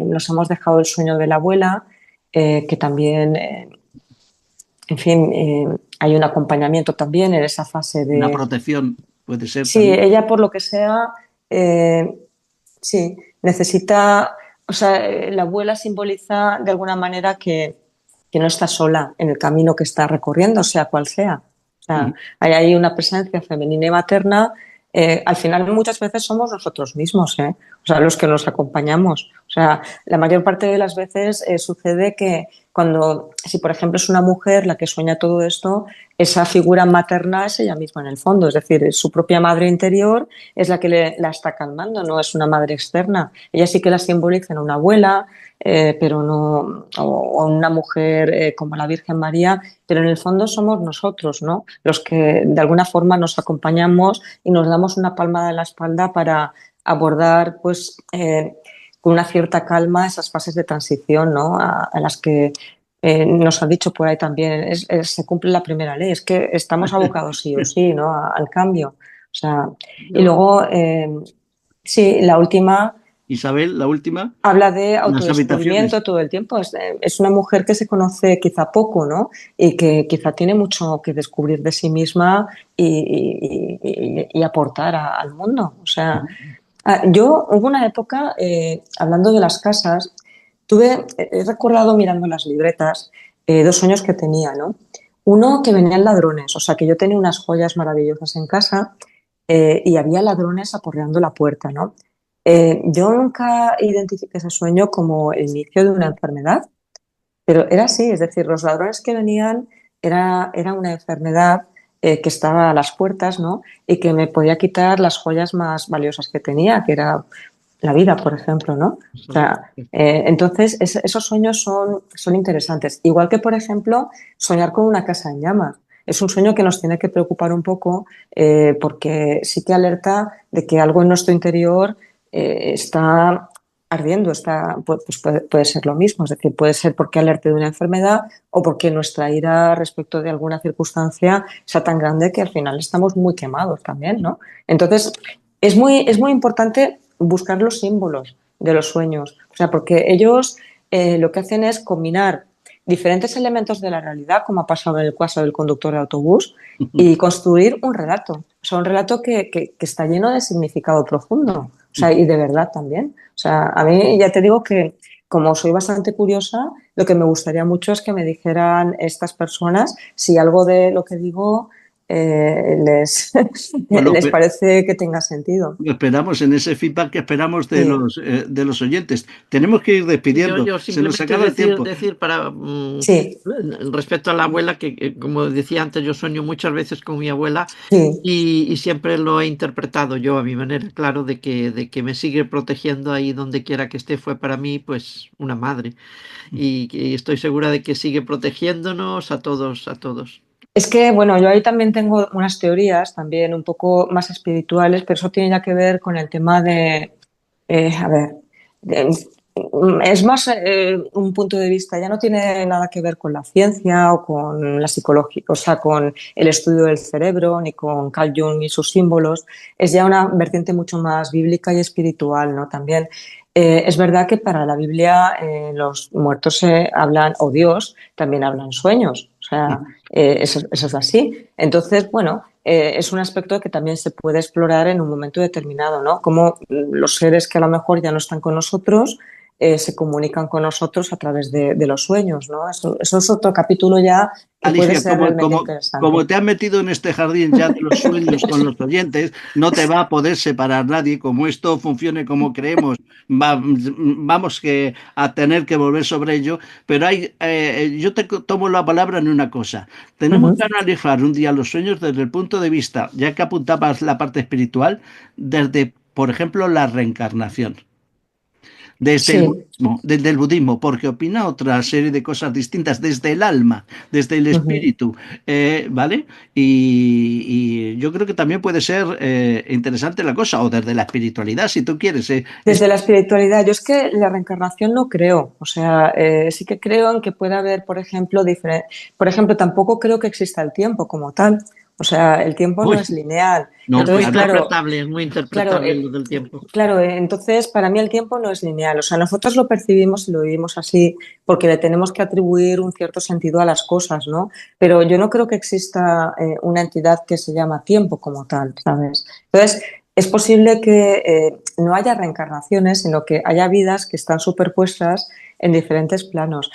nos hemos dejado el sueño de la abuela, que también, en fin, hay un acompañamiento también en esa fase Una de... protección puede ser Sí, también. ella por lo que sea, sí, necesita, o sea, la abuela simboliza de alguna manera que no está sola en el camino que está recorriendo, sea cual sea. O sea, Ujú. hay ahí una presencia femenina y materna. Al final muchas veces somos nosotros mismos, ¿eh? O sea, los que nos acompañamos. O sea, la mayor parte de las veces sucede que cuando, si por ejemplo es una mujer la que sueña todo esto, esa figura materna es ella misma en el fondo, es decir, es su propia madre interior es la que la está calmando, no es una madre externa. Ella sí que la simboliza en una abuela, pero no, o una mujer como la Virgen María, pero en el fondo somos nosotros, ¿no? Los que de alguna forma nos acompañamos y nos damos una palmada en la espalda para abordar, pues, con una cierta calma esas fases de transición, ¿no? A las que nos han dicho por ahí también, se cumple la primera ley, es que estamos abocados sí o sí, ¿no? Al cambio. O sea, y Yo, luego, sí, la última Isabel, la última, habla de las habitaciones. autodescubrimiento todo el tiempo. Es una mujer que se conoce quizá poco, ¿no? Y que quizá tiene mucho que descubrir de sí misma y aportar al mundo. O sea, yo hubo una época, hablando de las casas, he recordado mirando las libretas dos sueños que tenía, ¿no? Uno que venían ladrones, o sea, que yo tenía unas joyas maravillosas en casa y había ladrones aporreando la puerta, ¿no? Yo nunca identifiqué ese sueño como el inicio de una enfermedad, pero era así, es decir, los ladrones que venían era una enfermedad que estaba a las puertas, ¿no? Y que me podía quitar las joyas más valiosas que tenía, que era la vida, por ejemplo, ¿no? O sea, entonces esos sueños son interesantes. Igual que, por ejemplo, soñar con una casa en llamas. Es un sueño que nos tiene que preocupar un poco porque sí que alerta de que algo en nuestro interior está ardiendo, pues puede ser lo mismo, es decir, puede ser porque alerte de una enfermedad o porque nuestra ira respecto de alguna circunstancia sea tan grande que al final estamos muy quemados también, ¿no? Entonces, es muy importante buscar los símbolos de los sueños, o sea, porque ellos lo que hacen es combinar diferentes elementos de la realidad, como ha pasado en el caso del conductor de autobús, y construir un relato, o sea, un relato que está lleno de significado profundo, o sea, y de verdad también. O sea, a mí ya te digo que como soy bastante curiosa, lo que me gustaría mucho es que me dijeran estas personas si algo de lo que digo Bueno, les parece que tenga sentido. esperamos en ese feedback que esperamos Sí, de los oyentes. Tenemos que ir despidiendo. Yo Se nos simplemente acaba el tiempo. decir para sí, respecto a la abuela, que como decía antes, yo sueño muchas veces con mi abuela sí. y siempre lo he interpretado yo a mi manera, claro, de que me sigue protegiendo ahí donde quiera que esté, fue para mí pues una madre. Y estoy segura de que sigue protegiéndonos a todos, a todos. Es que, bueno, yo ahí también tengo unas teorías también un poco más espirituales, pero eso tiene ya que ver con el tema de, a ver, de- es más un punto de vista, ya no tiene nada que ver con la ciencia o con la psicología, o sea, con el estudio del cerebro, ni con Carl Jung y sus símbolos, es ya una vertiente mucho más bíblica y espiritual, ¿no? También es verdad que para la Biblia los muertos se hablan, o Dios también hablan sueños, o sea, eso es así. Entonces, bueno, es un aspecto que también se puede explorar en un momento determinado, ¿no? Como los seres que a lo mejor ya no están con nosotros se comunican con nosotros a través de los sueños, ¿no? Eso es otro capítulo ya que puede Alicia, ser realmente interesante. como te has metido en este jardín ya de los sueños con los oyentes, no te va a poder separar nadie. Como esto funcione como creemos, vamos a tener que volver sobre ello. Pero yo te tomo la palabra en una cosa. Tenemos Ujú. que analizar un día los sueños desde el punto de vista, ya que apuntabas la parte espiritual, desde, por ejemplo, la reencarnación. Sí. Desde el budismo, porque opina otra serie de cosas distintas, desde el alma, desde el Ujú. espíritu, ¿vale? Y yo creo que también puede ser interesante la cosa, o desde la espiritualidad, si tú quieres. Desde la espiritualidad, yo es que la reencarnación no creo, o sea, sí que creo en que puede haber, por ejemplo, por ejemplo, tampoco creo que exista el tiempo como tal, O sea, el tiempo no es lineal. No, Entonces, claro, Es muy interpretable claro, lo del tiempo. claro, entonces para mí el tiempo no es lineal. O sea, nosotros lo percibimos y lo vivimos así porque le tenemos que atribuir un cierto sentido a las cosas, ¿no? Pero yo no creo que exista una entidad que se llama tiempo como tal, ¿sabes? Entonces, es posible que no haya reencarnaciones, sino que haya vidas que están superpuestas en diferentes planos.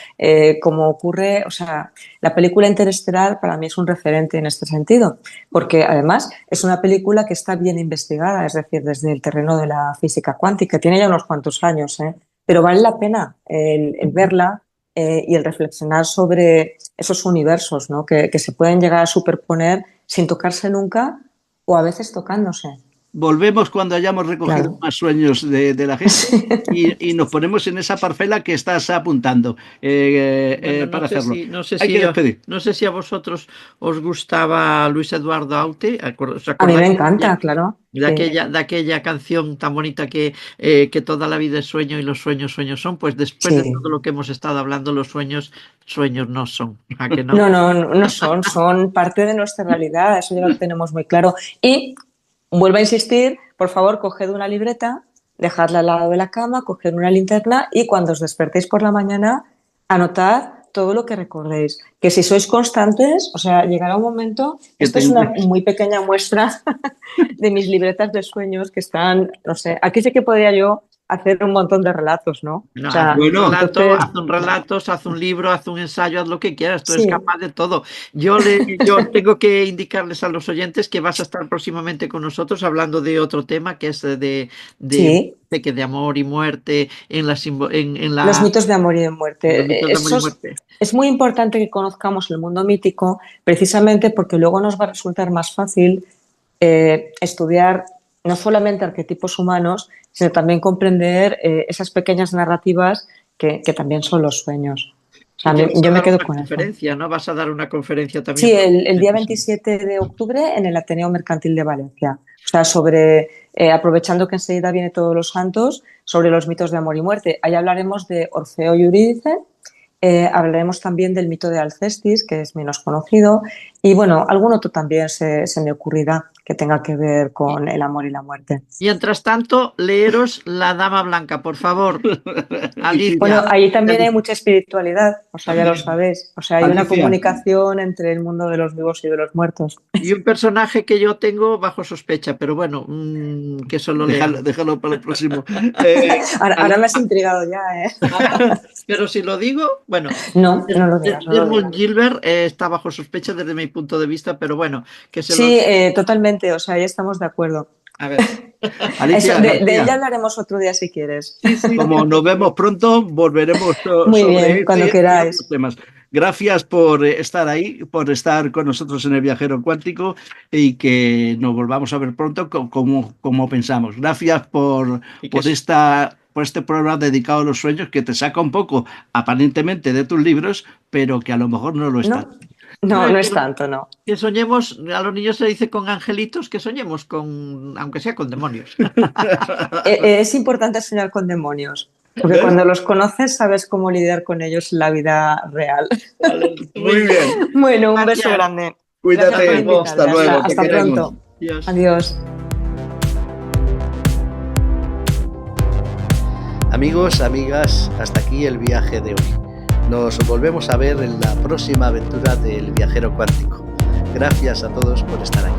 Como ocurre, o sea, la película Interestelar para mí es un referente en este sentido, porque además es una película que está bien investigada, es decir, desde el terreno de la física cuántica, tiene ya unos cuantos años, pero vale la pena el verla y el reflexionar sobre esos universos, ¿no? que se pueden llegar a superponer sin tocarse nunca o a veces tocándose. Volvemos cuando hayamos recogido Claro. más sueños de la gente y nos ponemos en esa parcela que estás apuntando Bueno, para hacerlo. no sé Hay si que despedir. no sé si a vosotros os gustaba Luis Eduardo Aute. ¿Os A mí me acordáis encanta, claro. Sí. de aquella canción tan bonita que toda la vida es sueño y los sueños sueños son? Pues después de todo Sí. lo que hemos estado hablando, los sueños sueños no son. ¿A que no? No, no, no son parte de nuestra realidad, eso ya lo tenemos muy claro. Y vuelvo a insistir, por favor, coged una libreta, dejadla al lado de la cama, coged una linterna y cuando os despertéis por la mañana, anotad todo lo que recordéis. Que si sois constantes, o sea, llegará un momento, Que esto es una tengo- muy pequeña muestra de mis libretas de sueños que están, no sé, aquí sí que podría yo hacer un montón de relatos, ¿no? No, O sea, Bueno, entonces, haz un relato, haz un libro, haz un ensayo, haz lo que quieras, tú eres sí, capaz de todo. Yo tengo que indicarles a los oyentes que vas a estar próximamente con nosotros hablando de otro tema que es sí. de amor y muerte Los mitos de amor y de en los muerte. mitos de amor y muerte. Es muy importante que conozcamos el mundo mítico precisamente porque luego nos va a resultar más fácil estudiar no solamente arquetipos humanos, sino también comprender esas pequeñas narrativas que también son los sueños. O Y sea, que vas a yo me dar quedo una con eso. conferencia, ¿no? Vas a dar una conferencia también Sí, el día próximamente. 27 de octubre en el Ateneo Mercantil de Valencia. O sea, aprovechando que enseguida viene Todos los Santos, sobre los mitos de amor y muerte. Ahí hablaremos de Orfeo y Eurídice, hablaremos también del mito de Alcestis, que es menos conocido, y bueno, algún otro también se me ocurrirá que tenga que ver con el amor y la muerte. Mientras tanto, leeros La Dama Blanca, por favor. Bueno, Alicia, ahí también hay mucha espiritualidad, o sea, ya lo También. sabéis. O sea, hay una Alicia, comunicación entre el mundo de los vivos y de los muertos. y un personaje que yo tengo bajo sospecha, pero bueno, que solo lean. déjalo para el próximo. Ahora me has intrigado ya, ¿eh? Pero si lo digo, bueno, No, no lo digas, no lo Desmond digas. Gilbert está bajo sospecha desde mi punto de vista, pero bueno, que se Sí, los... totalmente, o sea, ahí estamos de acuerdo. A ver, Eso, Alicia de ella García, hablaremos otro día si quieres. sí, sí, como nos vemos pronto, volveremos Muy sobre bien, cuando este y otros queráis. temas. Gracias por estar ahí, por estar con nosotros en el Viajero Cuántico y que nos volvamos a ver pronto como pensamos. Gracias y por por este programa dedicado a los sueños que te saca un poco, aparentemente, de tus libros, pero que a lo mejor no lo están. No, no, no es tanto, no. que soñemos, a los niños se dice con angelitos, que soñemos con, aunque sea con demonios. Es importante soñar con demonios, porque ¿Ves? cuando los conoces sabes cómo lidiar con ellos en la vida real. Vale, muy bien. Bueno, un beso Gracias. grande. Gracias por Cuídate. Invitarme. Hasta luego. Te Hasta queremos. pronto. Adiós. Adiós. Amigos, amigas, hasta aquí el viaje de hoy. Nos volvemos a ver en la próxima aventura del Viajero Cuántico. Gracias a todos por estar ahí.